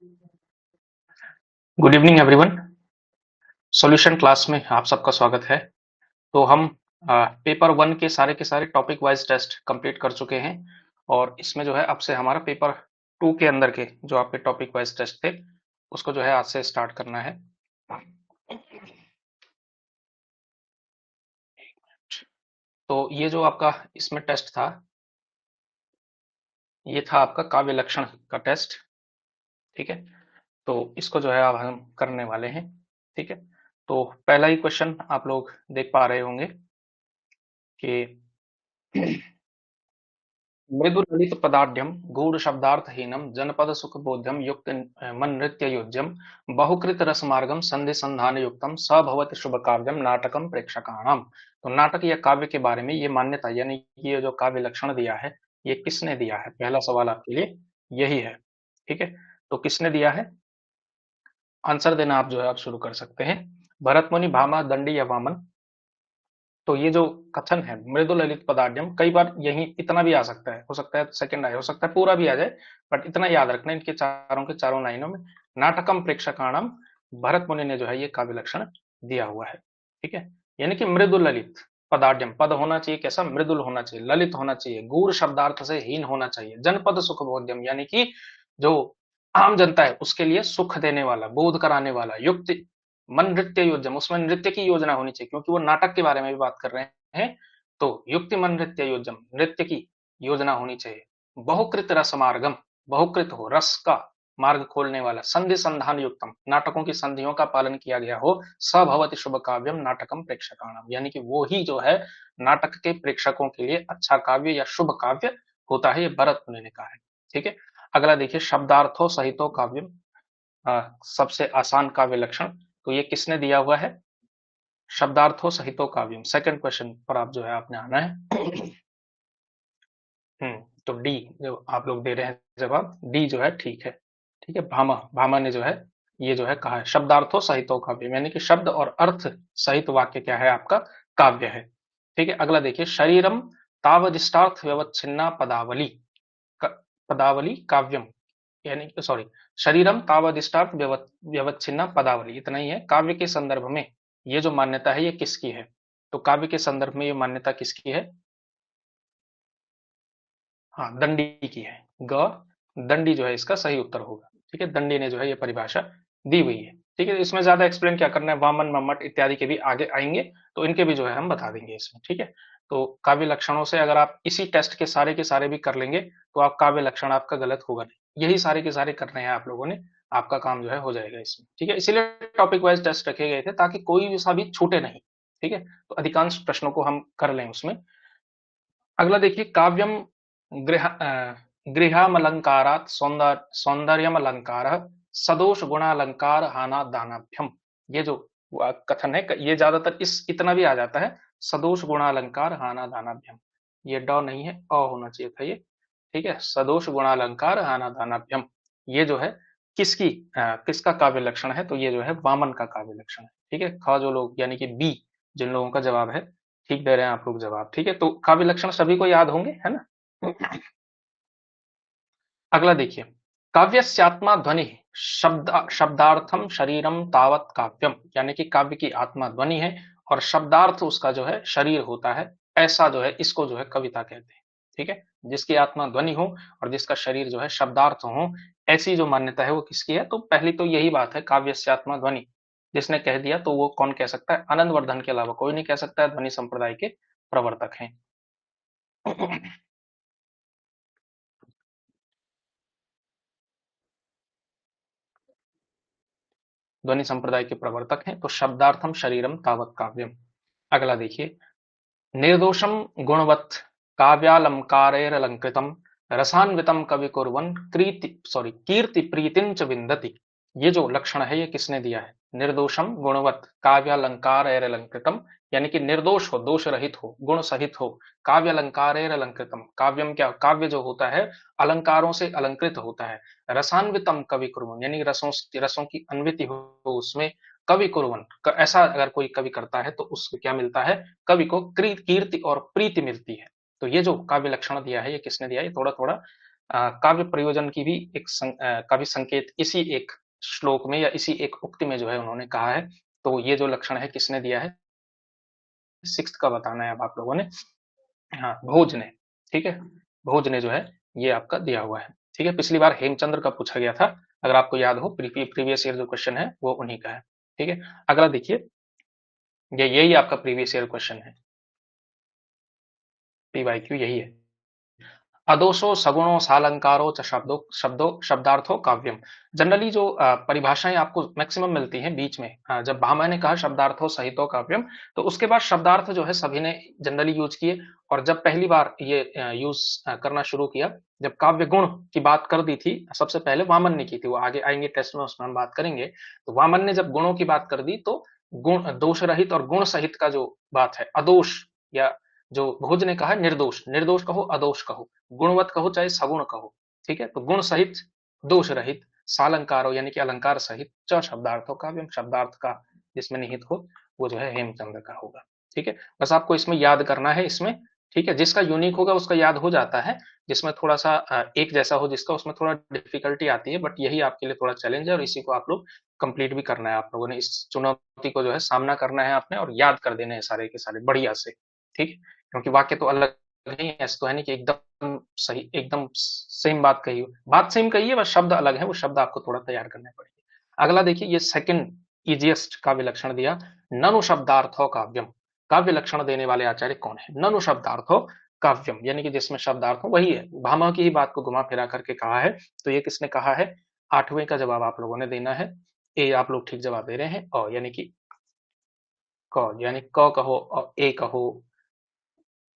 Good evening everyone. Solution class में आप सबका स्वागत है। तो हम पेपर वन के सारे टॉपिक वाइज टेस्ट कंप्लीट कर चुके हैं और इसमें जो है अब से हमारा पेपर टू के अंदर के जो आपके टॉपिक वाइज टेस्ट थे उसको जो है आज से स्टार्ट करना है। तो ये जो आपका इसमें टेस्ट था, ये था आपका काव्य लक्षण का टेस्ट। ठीक है, तो इसको जो है अब हम करने वाले हैं। ठीक है, तो पहला ही क्वेश्चन आप लोग देख पा रहे होंगे कि मृदु ललित पदाढ्यम गूढ़ शब्दार्थहीनम जनपद सुख बोध्यम युक्त मन नृत्य योज्यम बहुकृत रस मार्गम संधि संधान युक्तम स भवति शुभ काव्यम नाटकम प्रेक्षकाणाम। तो नाटक या काव्य के बारे में ये मान्यता यानी कि ये जो काव्य लक्षण दिया है ये किसने दिया है? पहला सवाल आपके लिए यही है। ठीक है, तो किसने दिया है? आंसर देना आप जो है आप शुरू कर सकते हैं। भरत मुनि, भामा, दंडी या वामन। तो ये जो कथन है मृदु ललित पदाढ्यम, कई बार यही इतना भी आ सकता है, हो सकता है सेकंड आए, हो सकता है पूरा भी आ जाए, बट इतना याद रखना इनके चारों के चारों लाइनों में नाटकम प्रेक्षकाणाम भरत मुनि ने जो है ये काव्य लक्षण दिया हुआ है। ठीक है, यानी कि मृदु ललित पदाढ्यम, पद होना चाहिए कैसा? मृदुल होना चाहिए, ललित होना चाहिए, गूढ़ शब्दार्थ से हीन होना चाहिए, जनपद सुख बोध्यम यानी कि जो आम जनता है उसके लिए सुख देने वाला, बोध कराने वाला, युक्त मन नृत्य योजम, उसमें नृत्य की योजना होनी चाहिए क्योंकि वो नाटक के बारे में भी बात कर रहे हैं। तो युक्ति मन नृत्य योजम, नृत्य की योजना होनी चाहिए। बहुकृत रस मार्गम, बहुकृत हो, रस का मार्ग खोलने वाला, संधि संधान युक्तम, नाटकों की संधियों का पालन किया गया हो, सभवति शुभ काव्यम नाटकम प्रेक्षकाणाम, यानी कि वो ही जो है नाटक के प्रेक्षकों के लिए अच्छा काव्य या शुभ काव्य होता है, ये भरत मुनि ने कहा है। ठीक है, अगला देखिए, शब्दार्थो सहितो काव्यम, सबसे आसान काव्य लक्षण, तो ये किसने दिया हुआ है? शब्दार्थो सहितो काव्यम। सेकंड क्वेश्चन पर आप जो है आपने आना है। तो डी जो आप लोग दे रहे हैं जवाब, डी जो है ठीक है। ठीक है, भामा, भामा ने जो है ये जो है कहा है शब्दार्थो सहितो काव्यम, यानी कि शब्द और अर्थ सहित वाक्य क्या है आपका? काव्य है। ठीक है, अगला देखिए, शरीरम तावदिष्टार्थ व्यवच्छिन्ना पदावली, पदावली काव्यम, यानी सॉरी, शरीरम तावदिष्टार्थ व्यवच्छिन्ना पदावली, इतना ही है। काव्य के संदर्भ में ये जो मान्यता है ये किसकी है? तो काव्य के संदर्भ में ये मान्यता किसकी है? हाँ, दंडी की है। ग दंडी जो है इसका सही उत्तर होगा। ठीक है, दंडी ने जो है ये परिभाषा दी हुई है। ठीक है, इसमें ज्यादा एक्सप्लेन क्या करना है, वामन, मम्मट इत्यादि के भी आगे आएंगे तो इनके भी जो है हम बता देंगे इसमें। ठीक है, तो काव्य लक्षणों से अगर आप इसी टेस्ट के सारे भी कर लेंगे तो आप काव्य लक्षण आपका गलत होगा नहीं, यही सारे के सारे करने हैं आप लोगों ने, आपका काम जो है हो जाएगा इसमें। ठीक है, इसीलिए टॉपिक वाइज टेस्ट रखे गए थे ताकि कोई भी सा भी छूटे नहीं। ठीक है, तो अधिकांश प्रश्नों को हम कर लें उसमें। अगला देखिए, काव्यम गृहामलंकारात् सौंदर्यम अलंकार सदोष गुणालंकार हाना दानाभ्यम, ये जो कथन है ये ज्यादातर इस इतना भी आ जाता है, सदोष गुणालंकार हाना दानाभ्यम, ये ड नहीं है, अ होना चाहिए था ये। ठीक है, सदोष गुणालंकार हाना दानाभ्यम, ये जो है किसकी किसका काव्य लक्षण है? तो ये जो है वामन का काव्य लक्षण है। ठीक है, ख जो लोग यानी कि बी जिन लोगों का जवाब है, ठीक दे रहे हैं आप लोग जवाब। ठीक है, तो काव्य लक्षण सभी को याद होंगे, है ना? अगला देखिए, काव्यस्यात्मा ध्वनि शब्दार्थम शरीरम तावत काव्यम, यानी कि काव्य की आत्मा ध्वनि है और शब्दार्थ उसका जो है शरीर होता है, ऐसा जो है इसको जो है कविता कहते हैं। ठीक है, जिसकी आत्मा ध्वनि हो और जिसका शरीर जो है शब्दार्थ हो, ऐसी जो मान्यता है वो किसकी है? तो पहली तो यही बात है, काव्यस्यात्मा ध्वनि, जिसने कह दिया तो वो कौन कह सकता है? आनंद वर्धन के अलावा कोई नहीं कह सकता है, ध्वनि संप्रदाय के प्रवर्तक हैं। ध्वनि संप्रदाय के प्रवर्तक हैं, तो शब्दार्थम शरीरम तावत काव्यम। अगला देखिए, निर्दोषम गुणवत् काव्यालंकारैरलंकृतम रसान्वितम कवि कुर्वन् कीर्ति प्रीतिं च विन्दति, ये जो लक्षण है ये किसने दिया है? निर्दोषम गुणवत् काव्यालंकारैरलंकृतम, यानी कि निर्दोष हो, दोष रहित हो, गुण सहित हो, काव्यालंकारैरलंकृतम, काव्यम क्या, काव्य जो होता है अलंकारों से अलंकृत होता है। रसान्वितम कवि कुर्वन्, यानी रसों की अन्विति हो उसमें, कवि कुर्वन्, ऐसा अगर कोई कवि करता है तो उसको क्या मिलता है? कवि को कीर्ति और प्रीति मिलती है। तो ये जो काव्य लक्षण दिया है ये किसने दिया है? ये थोड़ा थोड़ा काव्य प्रयोजन की भी काव्य संकेत इसी एक श्लोक में या इसी एक उक्ति में जो है उन्होंने कहा है। तो ये जो लक्षण है किसने दिया है? सिक्स्थ का बताना है अब आप लोगों ने। हाँ, भोज ने। ठीक है, भोज ने जो है ये आपका दिया हुआ है। ठीक है, पिछली बार हेमचंद्र का पूछा गया था, अगर आपको याद हो, प्रीवियस ईयर जो क्वेश्चन है वो उन्हीं का है। ठीक है, अगला देखिए, ये यही आपका प्रीवियस ईयर क्वेश्चन है, पीवाईक्यू यही है। अदोषो सगुणो सालंकारो च शब्दो शब्दो शब्दार्थो काव्यम। जनरली जो परिभाषाएं आपको मैक्सिमम मिलती हैं बीच में, जब भामा ने कहा शब्दार्थो सहितो काव्यम, तो उसके बाद शब्दार्थ जो है सभी ने जनरली यूज किए। और जब पहली बार ये यूज करना शुरू किया, जब काव्य गुण की बात कर दी थी, सबसे पहले वामन ने की थी, वो आगे आएंगे टेस्ट में, उसमें हम बात करेंगे। तो वामन ने जब गुणों की बात कर दी, तो गुण दोष रहित और गुण सहित का जो बात है, अदोष, या जो भोज ने कहा निर्दोष, निर्दोष कहो अदोष कहो, गुणवत कहो चाहे सगुण कहो। ठीक है, तो गुण सहित, दोष रहित, सालंकारो यानी कि अलंकार सहित, च शब्दार्थों का भी शब्दार्थ का जिसमें निहित हो, वो जो है हेमचंद्र का होगा। ठीक है, बस आपको इसमें याद करना है इसमें। ठीक है, जिसका यूनिक होगा उसका याद हो जाता है, जिसमें थोड़ा सा एक जैसा हो जिसका, उसमें थोड़ा डिफिकल्टी आती है, बट यही आपके लिए थोड़ा चैलेंज है और इसी को आप लोग कंप्लीट भी करना है। आप लोगों ने इस चुनौती को जो है सामना करना है आपने, और याद कर देने हैं सारे के सारे बढ़िया से। ठीक है, क्योंकि वाक्य तो अलग नहीं, ऐसा तो है नहीं कि एकदम सही, एकदम सेम बात कही हो, बात सेम कही है, बस शब्द अलग है, वो शब्द आपको थोड़ा तैयार करने पड़ेंगे। अगला देखिए, ये सेकंड इजिएस्ट काव्य लक्षण दिया, ननु शब्दार्थो काव्यम। काव्य लक्षण देने वाले आचार्य कौन है? ननु शब्दार्थो काव्यम, यानी कि जिसमें शब्दार्थ हो, वही है, भामा की ही बात को घुमा फिरा करके कहा है। तो ये किसने कहा है? आठवें का जवाब आप लोगों ने देना है। ए आप लोग ठीक जवाब दे रहे हैं, और यानी कि क, यानी क कहो और ए कहो,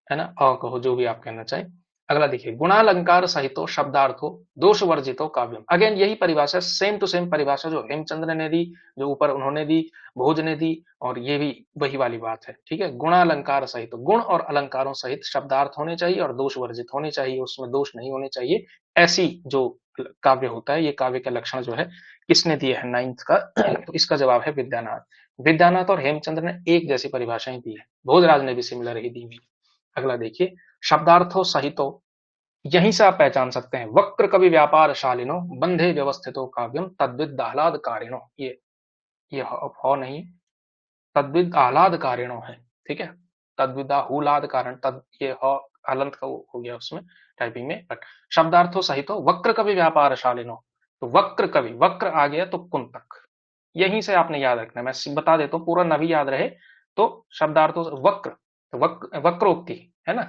है ना, अ कहो, जो भी आप कहना चाहें। अगला देखिए, गुणालंकार सहितो शब्दार्थो दोष वर्जितो काव्यम। अगेन यही परिभाषा, सेम टू सेम परिभाषा जो हेमचंद्र ने दी, जो ऊपर उन्होंने दी, भोज ने दी, और ये भी वही वाली बात है। ठीक है, गुणालंकार सहित, गुण और अलंकारों सहित शब्दार्थ होने चाहिए और दोष वर्जित होने चाहिए, उसमें दोष नहीं होने चाहिए। ऐसी जो काव्य होता है, ये काव्य का लक्षण जो है किसने दिया है? नाइन्थ का। तो इसका जवाब है विद्यानाथ। विद्यानाथ और हेमचंद्र ने एक जैसी परिभाषाएं दी है, भोजराज ने भी सिमिलर ही दी हुई। अगला देखिए, शब्दार्थो सहितो, यहीं से आप पहचान सकते हैं, वक्र कवि व्यापार शालिनो बंधे व्यवस्थितो काव्यम तद्विद आह्लाद कारिणो। ये हो नहीं, तद्विद आह्लाद कारिणो है। ठीक है, तद्विदा हुलाद कारण, तद ये हो हलंत का हो गया उसमें टाइपिंग में, बट शब्दार्थो सहितो वक्र कवि व्यापार शालिनो। तो वक्र कवि, वक्र आ गया तो कुंतक, यहीं से आपने याद रखना है, मैं बता देता हूँ, पूरा नभी याद रहे तो। शब्दार्थों से वक्र, तो वक्रोक्ति है ना,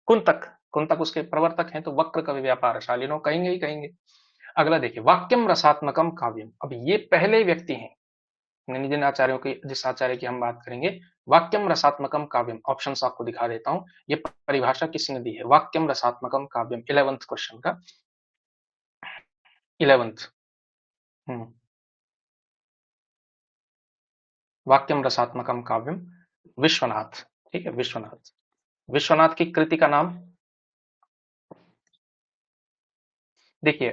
कुंतक, कुंतक उसके प्रवर्तक हैं, तो वक्र कवि व्यापार शालीनो कहेंगे ही कहेंगे। अगला देखिए, वाक्यम रसात्मकम काव्यम। अब ये पहले व्यक्ति हैं, जिन आचार्यों की, जिस आचार्य की हम बात करेंगे, वाक्यम रसात्मकम काव्यम, ऑप्शंस आपको दिखा देता हूं, ये परिभाषा किसने दी है? वाक्यम रसात्मकम काव्यम, 11th क्वेश्चन का, 11th। वाक्यम रसात्मकम काव्यम, विश्वनाथ। ठीक है, विश्वनाथ। विश्वनाथ की कृति का नाम देखिए,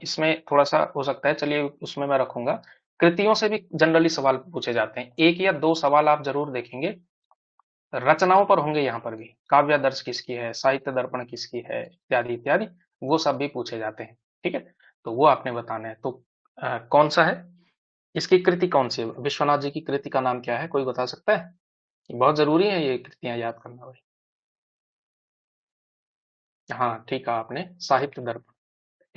इसमें थोड़ा सा हो सकता है, चलिए उसमें मैं रखूंगा। कृतियों से भी जनरली सवाल पूछे जाते हैं, एक या दो सवाल आप जरूर देखेंगे, रचनाओं पर होंगे यहाँ पर भी, काव्यादर्श किसकी है, साहित्य दर्पण किसकी है, इत्यादि इत्यादि, वो सब भी पूछे जाते हैं। ठीक है, तो वो आपने बताना है। तो कौन सा है, इसकी कृति कौन सी है, विश्वनाथ जी की कृति का नाम क्या है, कोई बता सकता है? बहुत जरूरी है ये कृतियां याद करना भाई। हाँ ठीक है, आपने साहित्य दर्पण।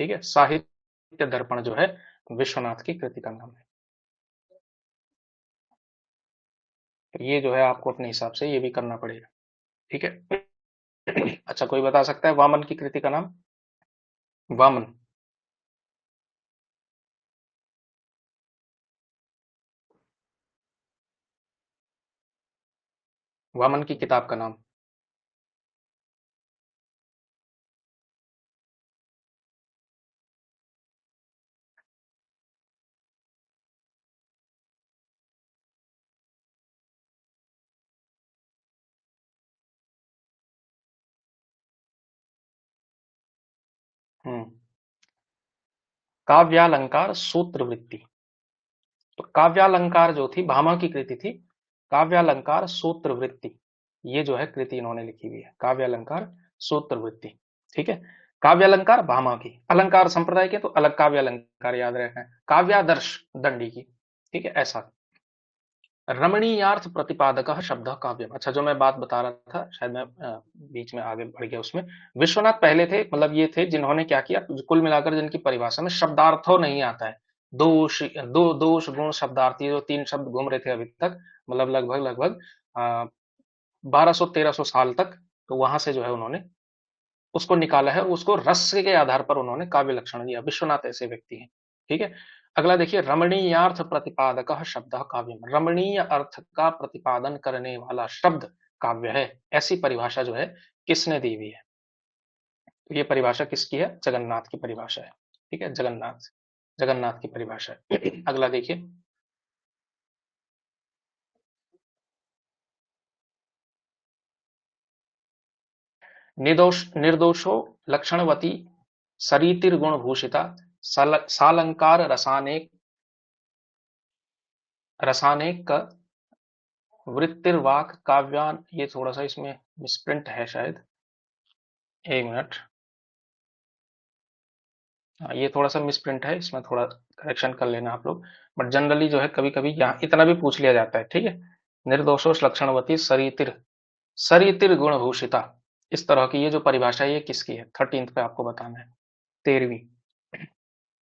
ठीक है, साहित्य दर्पण जो है विश्वनाथ की कृति का नाम है। तो ये जो है आपको अपने हिसाब से ये भी करना पड़ेगा। ठीक है। अच्छा, कोई बता सकता है वामन की कृति का नाम? वामन, वामन की किताब का नाम? हम्म, काव्यालंकार सूत्रवृत्ति। तो काव्यालंकार जो थी, भामा की कृति थी, काव्यालंकार सूत्रवृत्ति, ये जो है कृति इन्होंने लिखी हुई है, काव्यालंकार सूत्रवृत्ति। ठीक है, काव्य अलंकार भामा की, अलंकार संप्रदाय के तो अलग काव्य अलंकार याद रखना है, काव्यादर्श दंडी की। ठीक है, ऐसा। रमणीयार्थ प्रतिपादक शब्द काव्यम। अच्छा, जो मैं बात बता रहा था, शायद मैं बीच में आगे बढ़ गया उसमें। विश्वनाथ पहले थे, मतलब ये थे जिन्होंने क्या किया, कुल मिलाकर जिनकी परिभाषा में शब्दार्थों नहीं आता है, दोष, दोष गुण शब्दार्थ, ये जो तीन शब्द घूम रहे थे अभी तक, मतलब लगभग लगभग 1200-1300 साल तक, तो वहां से जो है उन्होंने उसको निकाला है, उसको रस के आधार पर उन्होंने काव्य लक्षण दिया। विश्वनाथ ऐसे व्यक्ति हैं। ठीक है। अगला देखिए, रमणीयार्थ प्रतिपादक शब्द काव्य। रमणीय अर्थ का प्रतिपादन करने वाला शब्द काव्य है, ऐसी परिभाषा जो है किसने दी हुई है? तो ये परिभाषा किसकी है? जगन्नाथ की परिभाषा है। ठीक है, जगन्नाथ, जगन्नाथ की परिभाषा है। अगला देखिए, निर्दोषो लक्षणवती सरीतिर्गुण भूषिता सालंकार रसानेक रसानेक वृत्तिर्वाक काव्यान। ये थोड़ा सा इसमें मिसप्रिंट है शायद, एक मिनट। हाँ, ये थोड़ा सा मिसप्रिंट है, इसमें थोड़ा करेक्शन कर लेना आप लोग। बट जनरली जो है कभी कभी यहाँ इतना भी पूछ लिया जाता है। ठीक है, निर्दोषोष लक्षणवती सरितिर, सरितिर गुणभूषिता, इस तरह की ये जो परिभाषा है ये किसकी है? 13th पे आपको बताना है, 13वीं।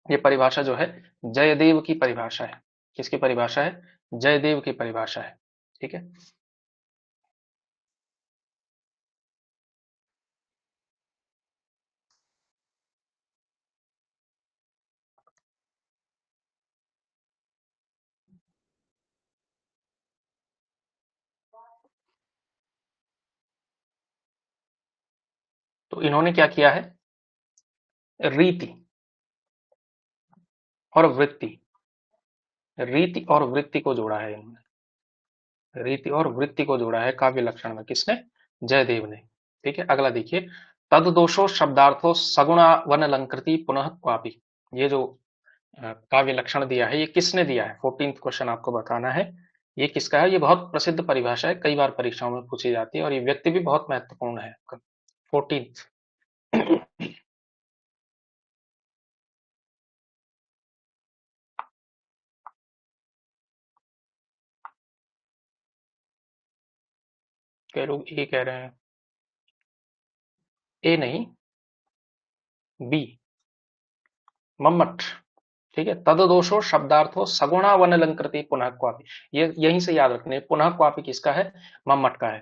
ये परिभाषा जो है जयदेव की परिभाषा है। किसकी परिभाषा है? जयदेव की परिभाषा है। ठीक है। तो इन्होंने क्या किया है? रीति और वृत्ति, रीति और वृत्ति को जोड़ा है इन्होंने, रीति और वृत्ति को जोड़ा है काव्य लक्षण में। किसने? जयदेव ने। ठीक है। अगला देखिए, तद दोषो शब्दार्थो सगुणा वन अलंकृति पुनः क्वापि। ये जो काव्य लक्षण दिया है ये किसने दिया है? 14th क्वेश्चन आपको बताना है, ये किसका है? ये बहुत प्रसिद्ध परिभाषा है, कई बार परीक्षाओं में पूछी जाती है, और ये व्यक्ति भी बहुत महत्वपूर्ण है। 14th। कई लोग ए कह रहे हैं, ए नहीं, बी, मम्मट। ठीक है, तद दोषो शब्दार्थो सगुणा वन अलंकृति पुनः क्वापि। ये यहीं से याद रखने, पुनः क्वापि किसका है? मम्मट का है।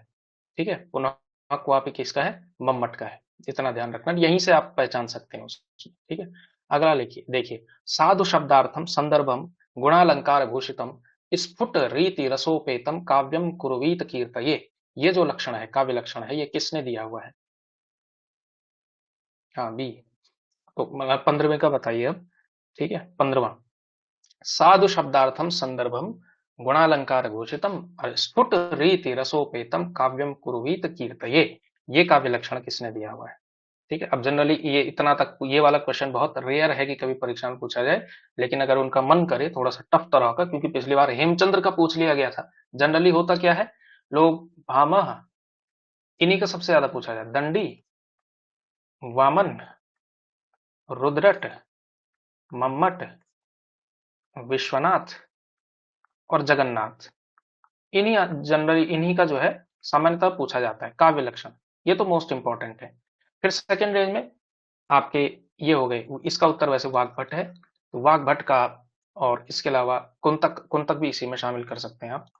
ठीक है, पुनः क्वापि किसका है? मम्मट का है। इतना ध्यान रखना, यहीं से आप पहचान सकते हैं उसको। ठीक है। अगला लिखिए, देखिए, साधु शब्दार्थम संदर्भम गुणालंकार भूषितम स्फुट रीति रसोपेतम काव्यम कुरुवीत कीर्तये। ये जो लक्षण है, काव्य लक्षण है, ये किसने दिया हुआ है? हाँ, बी। तो मतलब 15वें का बताइए अब। ठीक है, 15वां, साधु शब्दार्थम संदर्भम गुणालंकार घोषितम और स्फुट रीति रसोपेतम काव्यम कुरुवीत कीर्तये। ये काव्य लक्षण किसने दिया हुआ है? ठीक है। अब जनरली ये इतना तक, ये वाला क्वेश्चन बहुत रेयर है कि कभी परीक्षा में पूछा जाए, लेकिन अगर उनका मन करे थोड़ा सा टफ तरह का, क्योंकि पिछली बार हेमचंद्र का पूछ लिया गया था। जनरली होता क्या है, लोग भामह, इन्हीं का सबसे ज्यादा पूछा जाए, दंडी, वामन, रुद्रट, मम्मट, विश्वनाथ और जगन्नाथ, इन्हीं जनरली इन्हीं का जो है सामान्यतः पूछा जाता है काव्य लक्षण। ये तो मोस्ट इंपॉर्टेंट है। फिर सेकंड रेंज में आपके ये हो गए, इसका उत्तर वैसे वाग्भट है, तो वाग्भट का, और इसके अलावा कुंतक, कुंतक भी इसी में शामिल कर सकते हैं आप,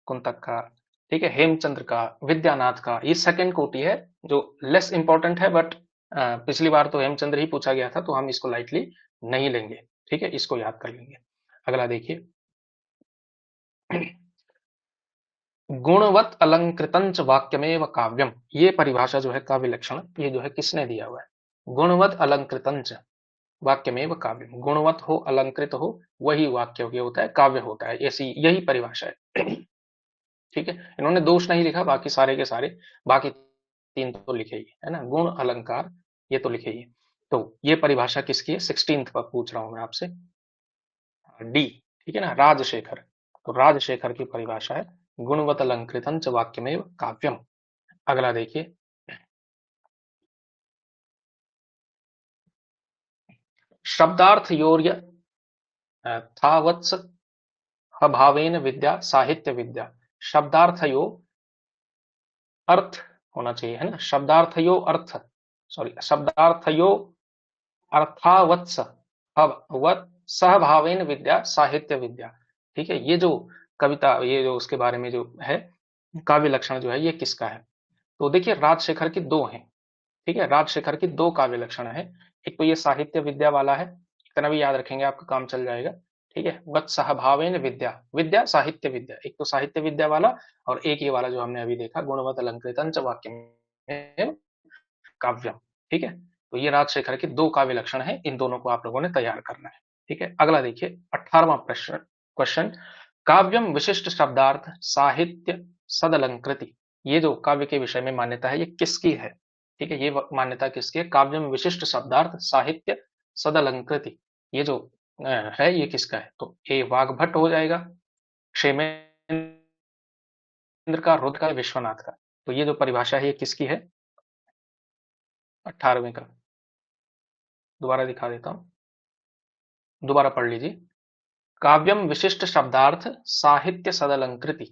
कुंतक का। ठीक है, हेमचंद्र का, विद्यानाथ का, ये सेकंड कोटि है जो लेस इंपॉर्टेंट है, बट पिछली बार तो हेमचंद्र ही पूछा गया था, तो हम इसको लाइटली नहीं लेंगे। ठीक है, इसको याद कर लेंगे। अगला देखिए, गुणवत अलंकृतंच वाक्यमेव काव्यम। ये परिभाषा जो है काव्य लक्षण, ये जो है किसने दिया हुआ है? गुणवत अलंकृतंच वाक्यमेव काव्यम। गुणवत हो, अलंकृत हो, वही वाक्य हो होता है, काव्य होता है, ऐसी यही परिभाषा है। ठीक है, इन्होंने दोष नहीं लिखा, बाकी सारे के सारे, बाकी तीन तो लिखे ही है ना, गुण अलंकार, ये तो लिखे ही है। तो ये परिभाषा किसकी है? 16th पर पूछ रहा हूं मैं आपसे, डी। ठीक है ना, राजशेखर। तो राजशेखर की परिभाषा है गुणवत अलंकृतं च वाक्यमेव काव्यम। अगला देखिए, शब्दार्थ योर्य था वत्स अभावेन विद्या साहित्य विद्या। शब्दार्थयो अर्थ होना चाहिए, है ना, शब्दार्थयो अर्थ, सॉरी, शब्दार्थयो अर्थावत्स वत सहभावेन विद्या साहित्य विद्या। ठीक है, ये जो कविता, ये जो उसके बारे में जो है काव्य लक्षण जो है ये किसका है? तो देखिए राजशेखर की दो हैं। ठीक है, राजशेखर की दो काव्य लक्षण है। एक तो ये साहित्य विद्या वाला है, इतना भी याद रखेंगे आपका काम चल जाएगा। ठीक है, वत सहभावेन विद्या, विद्या साहित्य विद्या, एक तो साहित्य विद्या वाला, और एक ये वाला जो हमने अभी देखा, गुणवत अलंकृतं च वाक्यम काव्यम। ठीक है, तो ये राजशेखर के दो काव्य लक्षण है, इन दोनों को आप लोगों ने तैयार करना है। ठीक है, अगला देखिए 18वां प्रश्न, क्वेश्चन, काव्यम विशिष्ट शब्दार्थ साहित्य सदलंकृति। ये जो काव्य के विषय में मान्यता है ये किसकी है? ठीक है, ये मान्यता किसकी है? काव्यम विशिष्ट शब्दार्थ साहित्य सदलंकृति, ये जो है ये किसका है? तो ए वाग्भट हो जाएगा, क्षेमेंद्र का, रुद्र का, विश्वनाथ का। तो ये जो परिभाषा है ये किसकी है? 18वें का, दोबारा दिखा देता हूं, दोबारा पढ़ लीजिए। काव्यम विशिष्ट शब्दार्थ साहित्य सदलंकृति।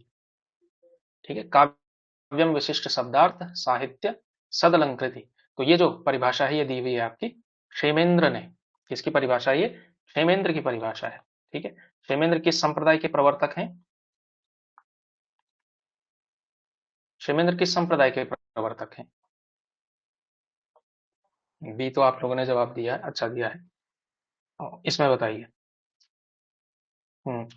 ठीक है, काव्यम विशिष्ट शब्दार्थ साहित्य सदलंकृति। तो ये जो परिभाषा है ये दी हुई है आपकी क्षेमेंद्र ने। किसकी परिभाषा है ये? क्षेमेंद्र की परिभाषा है। ठीक है, क्षेमेंद्र किस संप्रदाय के प्रवर्तक हैं? क्षेमेंद्र किस संप्रदाय के प्रवर्तक हैं? बी तो आप लोगों ने जवाब दिया है, अच्छा दिया है। इसमें बताइए।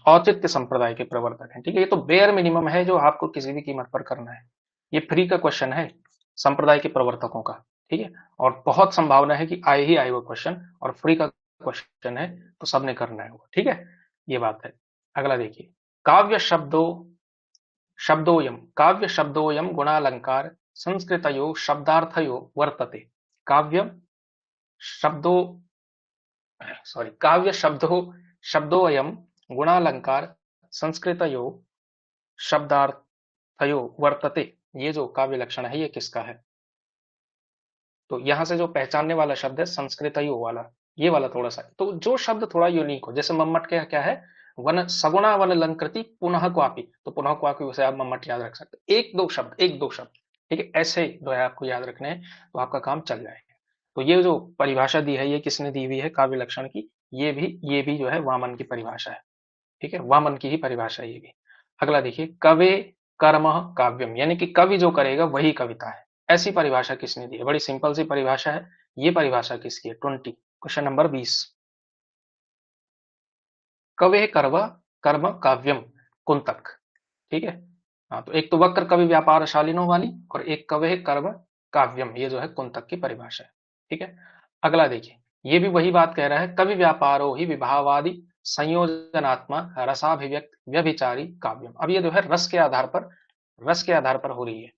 औचित्य संप्रदाय के प्रवर्तक हैं। ठीक है, ये तो बेयर मिनिमम है जो आपको किसी भी कीमत पर करना है। ये फ्री का क्वेश्चन है संप्रदाय के प्रवर्तकों का। ठीक है, और बहुत संभावना है कि आए ही आए वो क्वेश्चन, और फ्री का क्वेश्चन है तो सबने करना है वो। ठीक है, ये बात है। अगला देखिए, काव्य शब्दो शब्दोयम, काव्य शब्दोयम गुणालंकार संस्कृतयो शब्दार्थयो वर्तते। काव्य शब्दो, सॉरी, काव्य शब्दो शब्दोयम गुणालंकार संस्कृतयो शब्दार्थयो वर्तते। ये जो काव्य लक्षण है ये किसका है? तो यहां से जो पहचानने वाला शब्द है संस्कृतयो वाला, ये वाला थोड़ा सा, तो जो शब्द थोड़ा यूनिक हो, जैसे मम्मट के क्या है, वन सगुणा वन लंकृति पुनः क्वापी, तो पुनः क्वापी उसे आप मम्मट याद रख सकते हैं। एक दो शब्द, एक दो शब्द। ठीक है, ऐसे जो है आपको याद रखने हैं तो आपका काम चल जाएगा। तो ये जो परिभाषा दी है ये किसने दी हुई है काव्य लक्षण की? ये भी जो है वामन की परिभाषा है। ठीक है, वामन की ही परिभाषा है ये भी। अगला देखिए, कवे कर्म काव्यम, यानी कि कवि जो करेगा वही कविता है। ऐसी परिभाषा किसने दी है? बड़ी सिंपल सी परिभाषा है। ये परिभाषा किसकी है? 20, क्वेश्चन नंबर 20। कवे कर्म कर्म काव्यम कुंतक। ठीक है, हाँ, तो एक तो वक्र कवि व्यापार शालीनों वाली, और एक कवे कर्म काव्यम, ये जो है कुंतक की परिभाषा है। ठीक है, अगला देखिए, ये भी वही बात कह रहा है, कवि व्यापारो ही विभावादि संयोजनात्मा रसाभिव्यक्त व्यभिचारी काव्यम। अब ये जो है रस के आधार पर, रस के आधार पर हो रही है।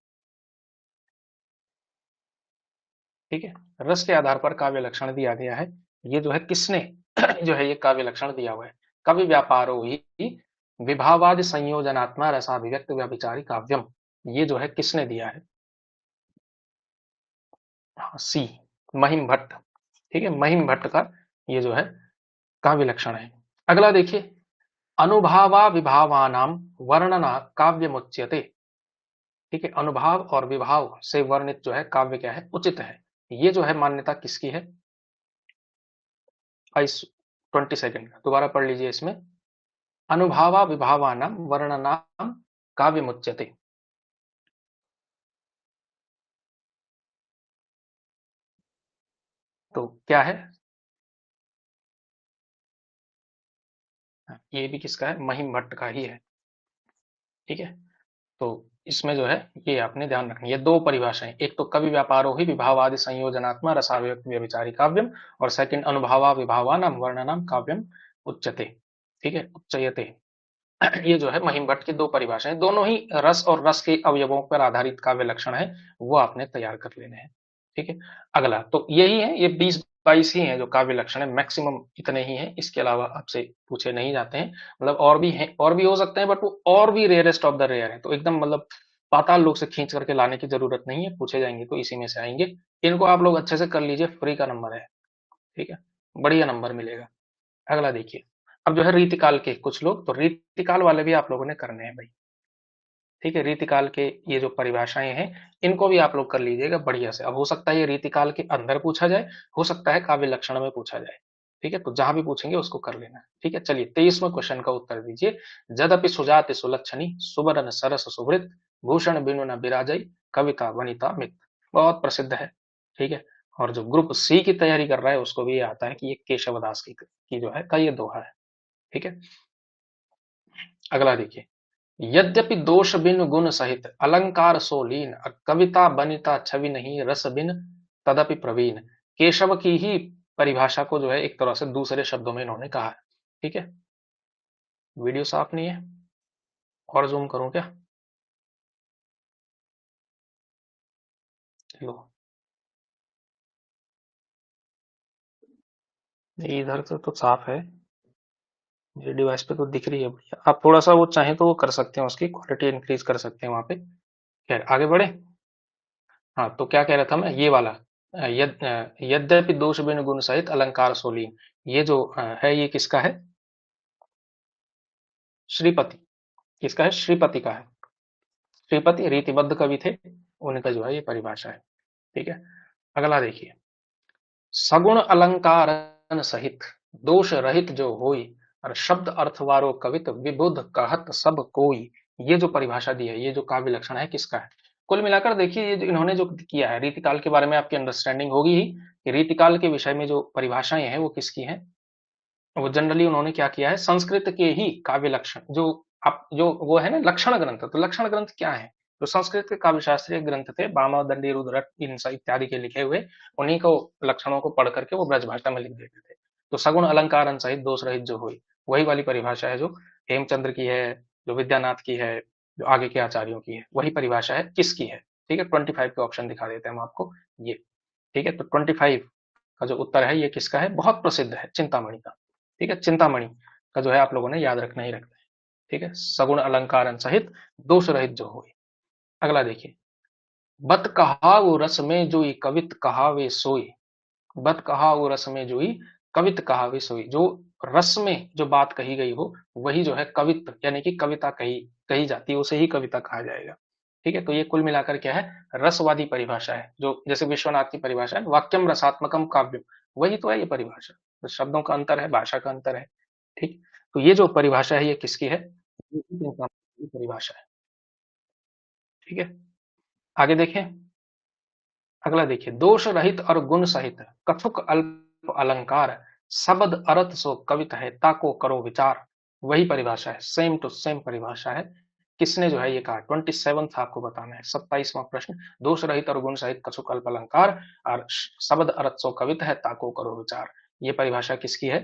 ठीक है, रस के आधार पर काव्य लक्षण दिया गया है। ये जो है किसने जो है ये काव्य लक्षण दिया हुआ है? कवि व्यापारो ही विभावादि संयोजनात्मा रसाभिव्यक्त व्यभिचारी काव्यम, ये जो है किसने दिया है? हाँ, सी, महिम भट्ट। ठीक है, महिम भट्ट का ये जो है काव्य लक्षण है। अगला देखिए, अनुभावा विभावानाम वर्णना काव्य मुच्यते। ठीक है, अनुभाव और विभाव से वर्णित जो है काव्य क्या है? उचित है। ये जो है मान्यता किसकी है? 20 सेकंड दोबारा पढ़ लीजिए इसमें, अनुभावा विभावानाम वर्णनाम काव्य मुच्यते। तो क्या है? ये भी किसका है? महिम भट्ट का ही है। ठीक है, तो इसमें जो है ये आपने ध्यान रखना, ये दो परिभाषाएं, एक तो कवि व्यापारो ही विभावादि संयोजनात्मा रसाव्यक्त व्यभिचारी काव्यम, और सेकंड अनुभावा विभावानाम वर्णनाम काव्यम उच्चते। ठीक है, उच्चयते। ये जो है महिम भट्ट की दो परिभाषाएं, दोनों ही रस और रस के अवयवों पर आधारित काव्य लक्षण है, वो आपने तैयार कर लेने हैं। ठीक है, अगला तो यही है, ये 20-22 ही हैं जो काव्य लक्षण है, मैक्सिमम इतने ही हैं, इसके अलावा आपसे पूछे नहीं जाते हैं। मतलब और भी हैं, और भी हो सकते हैं, बट वो और भी रेयरेस्ट ऑफ द रेयर है, तो एकदम मतलब पाताल लोक से खींच करके लाने की जरूरत नहीं है, पूछे जाएंगे तो इसी में से आएंगे। इनको आप लोग अच्छे से कर लीजिए, फ्री का नंबर है। ठीक है, बढ़िया नंबर मिलेगा। अगला देखिए, अब जो है रीतिकाल के कुछ लोग, तो रीतिकाल वाले भी आप लोगों ने करने हैं भाई। ठीक है, रीतिकाल के ये जो परिभाषाएं हैं, इनको भी आप लोग कर लीजिएगा बढ़िया से। अब हो सकता है ये रीतिकाल के अंदर पूछा जाए, हो सकता है काव्य लक्षण में पूछा जाए। ठीक है, तो जहां भी पूछेंगे उसको कर लेना। ठीक है, चलिए 23वें क्वेश्चन का उत्तर दीजिए। जदपि सुजाति सुलक्षणी सुबरन सरस सुवृत भूषण बिनु न बिराजई कविता वनिता मित। बहुत प्रसिद्ध है। ठीक है, और जो ग्रुप सी की तैयारी कर रहा है उसको भी ये आता है कि ये केशवदास की जो है का ये दोहा है। ठीक है, अगला देखिए। यद्यपि दोष बिन गुण सहित अलंकार सो लीन कविता बनिता छवि नहीं रस बिन तदपि प्रवीण। केशव की ही परिभाषा को जो है एक तरह से दूसरे शब्दों में इन्होंने कहा है। ठीक है, वीडियो साफ नहीं है, और जूम करूं क्या? लो, ये इधर से तो साफ है, मेरे डिवाइस पे तो दिख रही है भैया। आप थोड़ा सा वो चाहें तो वो कर सकते हैं, उसकी क्वालिटी इंक्रीज कर सकते हैं वहां पे। खैर आगे बढ़े। हाँ, तो क्या कह रहा था मैं, ये वाला यद्यपि दोष बिन गुण सहित अलंकार सोलीन, ये जो है ये किसका है? श्रीपति। किसका है? श्रीपति का है। श्रीपति रीतिबद्ध कवि थे, उनका जो है ये परिभाषा है। ठीक है, अगला देखिए। सगुण अलंकार सहित दोष रहित जो होई और शब्द अर्थवारो कवित विबुध कहत सब कोई। ये जो परिभाषा दी है, ये जो काव्य लक्षण है किसका है? कुल मिलाकर देखिए, ये जो इन्होंने जो किया है, रीतिकाल के बारे में आपकी अंडरस्टैंडिंग होगी ही कि रीतिकाल के विषय में जो परिभाषाएं हैं वो किसकी हैं। वो जनरली उन्होंने क्या किया है, संस्कृत के ही काव्य लक्षण जो आप जो वो है ना लक्षण ग्रंथ, तो लक्षण ग्रंथ क्या है? जो संस्कृत के काव्य शास्त्रीय ग्रंथ थे, बामा दंडी रुद्र इत्यादि के लिखे हुए, उन्हीं को लक्षणों को पढ़ करके वो ब्रज भाषा में लिख देते थे। तो सगुण अलंकार सहित दोष रहित जो हुई, वही वाली परिभाषा है जो हेमचंद्र की है, जो विद्यानाथ की है, जो आगे के आचार्यों की है, वही परिभाषा है किसकी है। ठीक है, 25 के ऑप्शन दिखा देते हैं हम आपको ये। ठीक है, तो 25 का जो उत्तर है ये किसका है? बहुत प्रसिद्ध है, चिंतामणि का। ठीक है, चिंतामणि का जो है आप लोगों ने याद रखना ही रखना है। ठीक है, सगुण अलंकार सहित दोष रहित जो हुई। अगला देखिए। बत कहाऊ रस में जोई कवित कहावे सोई। बत कहाऊ रस में जोई कवित कहावे सोई। जो रस में जो बात कही गई हो वही जो है कवित यानी कि कविता कही कही जाती है, उसे ही कविता कहा जाएगा। ठीक है, तो ये कुल मिलाकर क्या है, रसवादी परिभाषा है। जो जैसे विश्वनाथ की परिभाषा है वाक्यम रसात्मकम काव्यम, वही तो है ये परिभाषा। तो शब्दों का अंतर है, भाषा का अंतर है। ठीक, तो ये जो परिभाषा है ये किसकी है? ये परिभाषा है। ठीक है, आगे देखें। अगला देखिए। दोष रहित और गुण सहित कथुक अल्प अलंकार शब्द अर्थ सो कवित है ताको करो विचार। वही परिभाषा है, सेम टू सेम परिभाषा है। किसने जो है ये कहा? 27 आपको बताना है, 27वां प्रश्न। दोष रहित और गुण सहित कछुक अल्प अलंकार और शब्द अर्थ सो कवित है ताको करो विचार। ये परिभाषा किसकी है?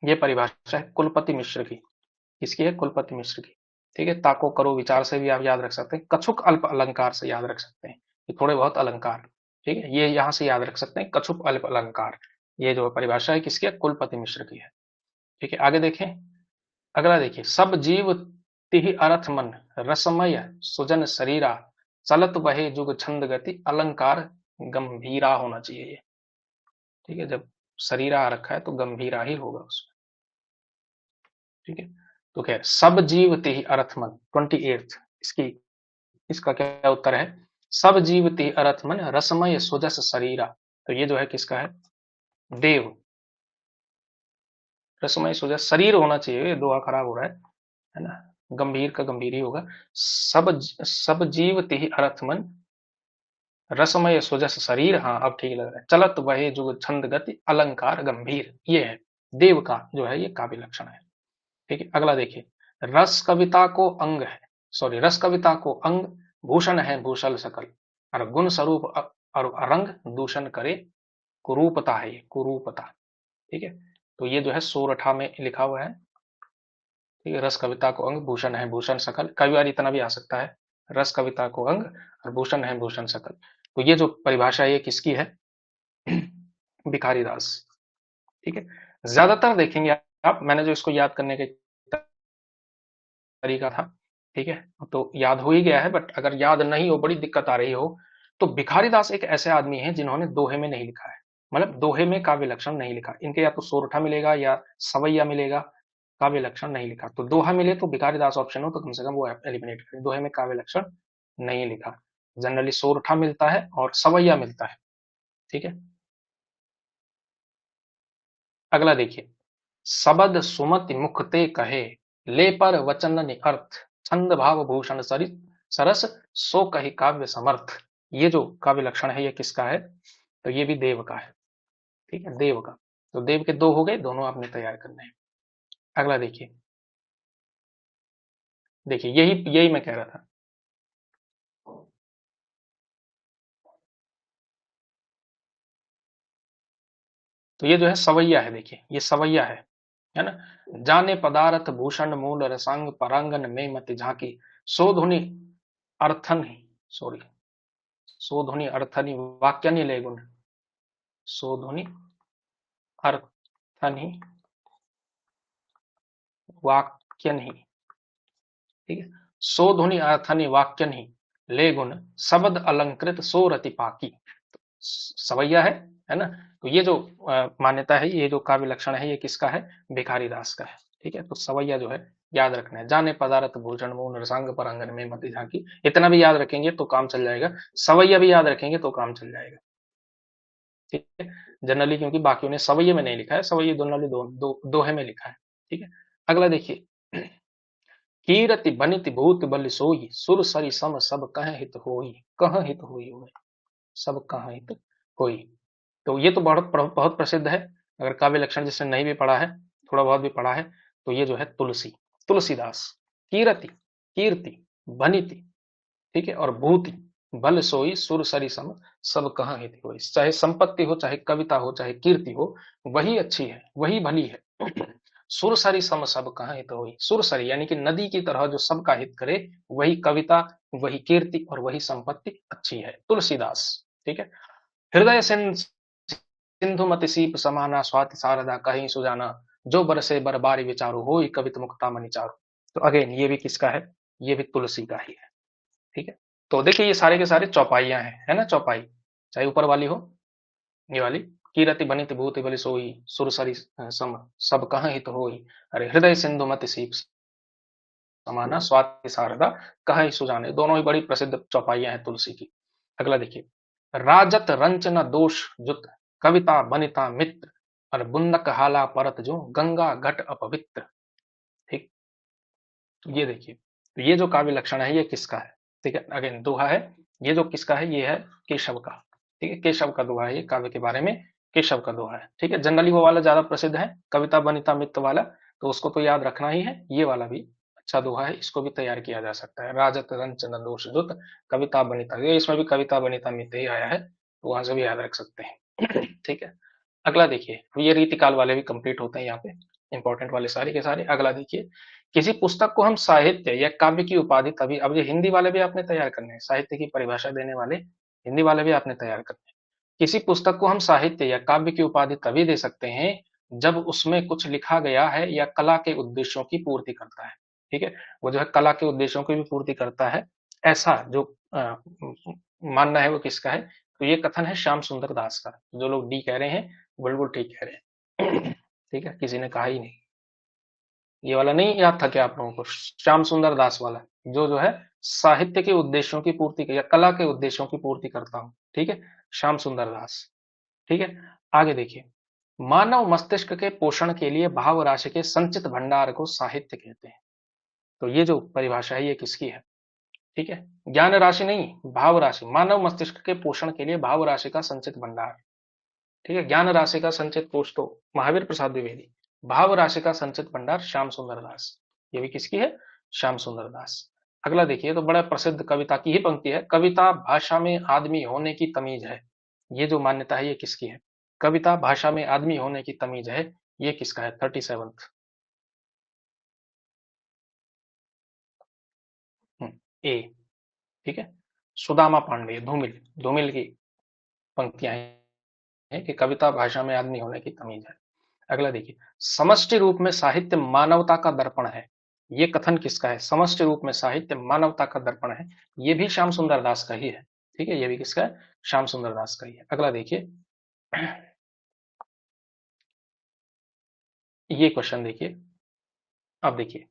ये परिभाषा है कुलपति मिश्र की। किसकी है? कुलपति मिश्र की। ठीक है, ताको करो विचार से भी आप याद रख सकते हैं, कछुक अल्प अलंकार से याद रख सकते हैं, ये थोड़े बहुत अलंकार। ठीक है, ये यहां से याद रख सकते हैं, कछुक अल्प अलंकार। ये जो परिभाषा है किसकी है? कुलपति मिश्र की है। ठीक है, आगे देखें। अगला देखिए। सब जीव तिहि अरथ मन रसमय सुजन शरीरा चलत बहे जुग छंद गति अलंकार गंभीरा होना चाहिए ये। ठीक है, जब शरीरा आ रखा है तो गंभीरा ही होगा उसमें। ठीक है, तो क्या सब जीव ते अर्थ मन 28 इसकी, इसका क्या उत्तर है? सब जीव ते अर्थ मन रसमय सुजस शरीरा। तो ये जो है किसका है? देव। रसमय सुजस शरीर होना चाहिए, दोहा खराब हो रहा है ना? गंभीर का गंभीर ही होगा। सब जीव ते अर्थ मन रसमय सुजस शरीर, हाँ अब ठीक लग रहा है। चलत वहे जुग छंद गति अलंकार गंभीर, ये है देव का जो है ये काव्य लक्षण है। ठीक है, अगला देखिए। रस कविता को अंग है, सॉरी, रस कविता को अंग भूषण है भूषल सकल और गुण स्वरूप और अरंग दूषण करे कुरूपता है ये, कुरूपता। ठीक है, तो ये जो है सोरठा में लिखा हुआ है। ठीक है, रस कविता को अंग भूषण है भूषण सकल, कई बार इतना भी आ सकता है, रस कविता को अंग और भूषण है भूषण सकल। तो ये जो परिभाषा है ये किसकी है? भिखारी दास। ठीक है, ज्यादातर देखेंगे आप, मैंने जो इसको याद करने के तरीका था, ठीक है, तो याद हो ही गया है, बट अगर याद नहीं हो, बड़ी दिक्कत आ रही हो, तो भिखारी दास एक ऐसे आदमी हैं जिन्होंने दोहे में नहीं लिखा है। मतलब दोहे में काव्य लक्षण नहीं लिखा, इनके या तो सोरठा मिलेगा या सवैया मिलेगा, काव्य लक्षण नहीं लिखा। तो दोहा मिले तो भिखारीदास ऑप्शन हो तो कम से कम वो एलिमिनेट करें। दोहे में काव्य लक्षण नहीं लिखा, जनरली सोरठा मिलता है और सवैया मिलता है। ठीक है, अगला देखिए, सबद सुमति मुखते कहे, ले पर वचन अर्थ, छंद भाव भूषण सरित सरस, सो कही काव्य समर्थ। ये जो काव्य लक्षण है ये किसका है? तो ये भी देव का है। ठीक है, देव का। तो देव के दो हो गए, दोनों आपने तैयार करने हैं। अगला देखिए, देखिए यही यही मैं कह रहा था। तो ये जो है सवैया है, देखिए ये सवैया है ना। जाने पदार्थ भूषण मूल रसांग, परांगन में मत झांकी, सो धुनि अर्थन ही, सॉरी, सो धुनि अर्थन ही वाक्यन ही ले गुण, सो धुनि अर्थन ही वाक्यन ही। ठीक है, सो धुनि अर्थन ही वाक्यन ही, ले गुण शब्द अलंकृत सो रति पाकी। सवैया है ना। तो ये जो मान्यता है, ये जो काव्य लक्षण है, ये किसका है? भिखारीदास का है। ठीक है, तो सवैया जो है याद रखना है। जाने पदार्थ भूषण मूल रसांग परांगन में मति झांकी, इतना भी याद रखेंगे तो काम चल जाएगा। सवैया भी याद रखेंगे तो काम चल जाएगा। ठीक है, जनरली क्योंकि बाकियों ने सवैये में नहीं लिखा है, सवैये जनरली दोहे में लिखा है। ठीक है, अगला देखिए, कीरति बनित भूत बल सोई, सुर सरि सम सब कह हित होई, कह हित होई हुए, सब कह हित होई। तो ये तो बहुत बहुत प्रसिद्ध है। अगर काव्य लक्षण जिसने नहीं भी पढ़ा है, थोड़ा बहुत भी पढ़ा है, तो ये जो है तुलसी, तुलसीदास। कीरति, कीर्ति, बनिति, ठीक है, और भूति, बल सोई सुर सरि सम सब कहाँ हित होई। चाहे संपत्ति हो, चाहे कविता हो, चाहे कीर्ति हो, वही अच्छी है, वही भली है। सुर सरि सम सब कहाँ हित होई। सुर सरि यानी कि नदी की तरह जो सबका हित करे, वही कविता, वही कीर्ति और वही संपत्ति अच्छी है। तुलसीदास। ठीक है, हृदय सिंधु मति सीप समाना, स्वाति शारदा कहीं सुजाना, जो बरसे बरबारी विचारू हो कवित मुक्ता मनि चारू। तो अगेन ये भी किसका है? ये भी तुलसी का ही है। ठीक है, तो देखिए ये सारे के सारे चौपाइयां हैं, है ना, चौपाई, चाहे ऊपर वाली हो, ये वाली, कीरति बनित भूति बलि सोई, सुरसरी सम सब कहाँ हित होई, अरे हृदय सिंधु मति सीप समाना, स्वाति शारदा कहीं सुजाने, दोनों ही बड़ी प्रसिद्ध चौपाइयां हैं तुलसी की। अगला देखिए, राजत रंच न दोष जुत, कविता बनिता मित्र, और बुंदक हाला परत जो, गंगा घट अपवित्र। ठीक, ये देखिए, तो ये जो काव्य लक्षण है ये किसका है? ठीक है, अगेन दोहा है। ये जो किसका है? ये है केशव का। ठीक है, केशव का दोहा है ये, काव्य के बारे में केशव का दोहा है। ठीक है, जनरली वो वाला ज्यादा प्रसिद्ध है, कविता बनिता मित्र वाला, तो उसको तो याद रखना ही है। ये वाला भी अच्छा दोहा है, इसको भी तैयार किया जा सकता है। राजत रंचन दोष दुत, कविता बनिता, ये इसमें भी कविता बनिता मित्र ही आया है, तो वहां से भी याद रख सकते हैं। ठीक है, अगला देखिए, ये रीतिकाल वाले भी कंप्लीट होते हैं यहाँ पे, इंपॉर्टेंट वाले सारे के सारे। अगला देखिए, किसी पुस्तक को हम साहित्य या काव्य की उपाधि तभी, अब ये हिंदी वाले भी आपने तैयार करने हैं, साहित्य की परिभाषा देने वाले हिंदी वाले भी आपने तैयार करने हैं। किसी पुस्तक को हम साहित्य या काव्य की उपाधि तभी दे सकते हैं जब उसमें कुछ लिखा गया है या कला के उद्देश्यों की पूर्ति करता है। ठीक है, वो जो है कला के उद्देश्यों की भी पूर्ति करता है, ऐसा जो मानना है वो किसका है? तो ये कथन है श्याम सुंदर दास का। जो लोग डी कह रहे हैं बिल्कुल ठीक कह रहे हैं। ठीक है, किसी ने कहा ही नहीं। ये वाला नहीं याद था क्या आप लोगों को? श्याम सुंदर दास वाला, जो है साहित्य के उद्देश्यों की पूर्ति या कला के उद्देश्यों की पूर्ति करता हूं। ठीक है, श्याम सुंदर दास। ठीक है, आगे देखिए, मानव मस्तिष्क के पोषण के लिए भाव राशि के संचित भंडार को साहित्य कहते हैं। तो ये जो परिभाषा है ये किसकी है? ठीक है, ज्ञान राशि नहीं, भाव राशि, मानव मस्तिष्क के पोषण के लिए भाव राशि का संचित भंडार। ठीक है, ज्ञान राशि का संचित कोष तो महावीर प्रसाद द्विवेदी, भाव राशि का संचित भंडार श्याम सुंदर दास। ये भी किसकी है? श्याम सुंदर दास। अगला देखिए, तो बड़ा प्रसिद्ध कविता की ही पंक्ति है, कविता भाषा में आदमी होने की तमीज है। ये जो मान्यता है ये किसकी है? कविता भाषा में आदमी होने की तमीज है, ये किसका है? 37th ए। ठीक है, सुदामा पांडे, धूमिल, धूमिल की पंक्तियां हैं कि कविता भाषा में आदमी होने की तमीज है। अगला देखिए, समष्टि रूप में साहित्य मानवता का दर्पण है। ये कथन किसका है? समष्टि रूप में साहित्य मानवता का दर्पण है, ये भी श्याम सुंदर दास का ही है। ठीक है, ये भी किसका है? श्याम सुंदर दास का ही है। अगला देखिए, ये क्वेश्चन देखिए, अब देखिए,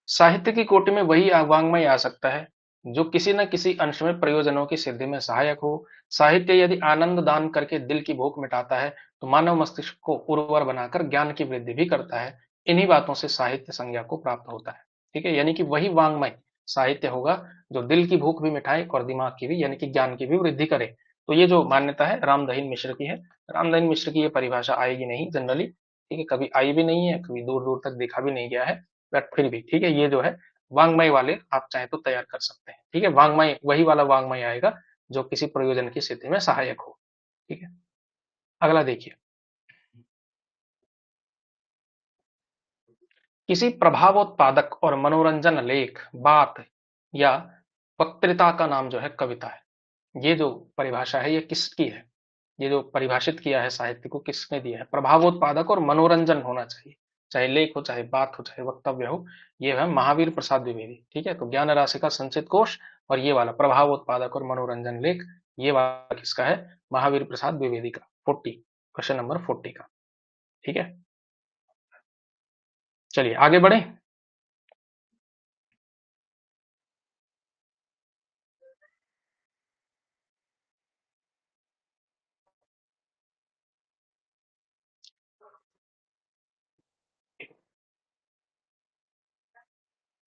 साहित्य की कोटि में वही वाङ्मय आ सकता है जो किसी न किसी अंश में प्रयोजनों की सिद्धि में सहायक हो। साहित्य यदि आनंद दान करके दिल की भूख मिटाता है तो मानव मस्तिष्क को उर्वर बनाकर ज्ञान की वृद्धि भी करता है। इन्हीं बातों से साहित्य संज्ञा को प्राप्त होता है। ठीक है, यानी कि वही वाङ्मय साहित्य होगा जो दिल की भूख भी मिटाए और दिमाग की भी, यानी कि ज्ञान की भी वृद्धि करे। तो ये जो मान्यता है रामदहीन मिश्र की है। रामदहीन मिश्र की ये परिभाषा आएगी नहीं जनरली, ठीक है, कभी आई भी नहीं है, कभी दूर दूर तक देखा भी नहीं गया है, बट फिर भी ठीक है, ये जो है वांग्मय वाले आप चाहे तो तैयार कर सकते हैं। ठीक है, वांग्मय वही वाला वांग्मय आएगा जो किसी प्रयोजन की स्थिति में सहायक हो। ठीक है, अगला देखिए, किसी प्रभावोत्पादक और मनोरंजन लेख, बात या वक्तृता का नाम जो है कविता है। ये जो परिभाषा है ये किसकी है? ये जो परिभाषित किया है साहित्य को किसने दिया है? प्रभावोत्पादक और मनोरंजन होना चाहिए, चाहे लेख हो, चाहे बात हो, चाहे वक्तव्य हो। ये है महावीर प्रसाद द्विवेदी। ठीक है, तो ज्ञान राशि का संचित कोश और ये वाला प्रभावोत्पादक और मनोरंजन लेख, ये वाला किसका है? महावीर प्रसाद द्विवेदी का। 40, क्वेश्चन नंबर 40 का। ठीक है, चलिए आगे बढ़े।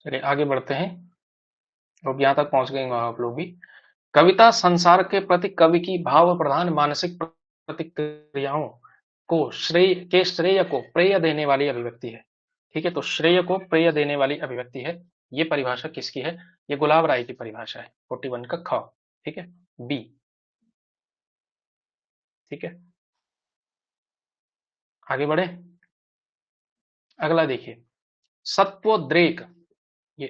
चलिए आगे बढ़ते हैं। अब यहाँ तक पहुंच गए आप लोग भी। कविता संसार के प्रति कवि की भाव प्रधान मानसिक प्रतिक्रियाओं को श्रेय को प्रेय देने वाली अभिव्यक्ति है। ठीक है, तो श्रेय को प्रेय देने वाली अभिव्यक्ति है। ये परिभाषा किसकी है? ये गुलाब राय की परिभाषा है। 41 का ख। ठीक है, बी। ठीक है, आगे बढ़े। अगला देखिए, सत्वोद्रेक, ये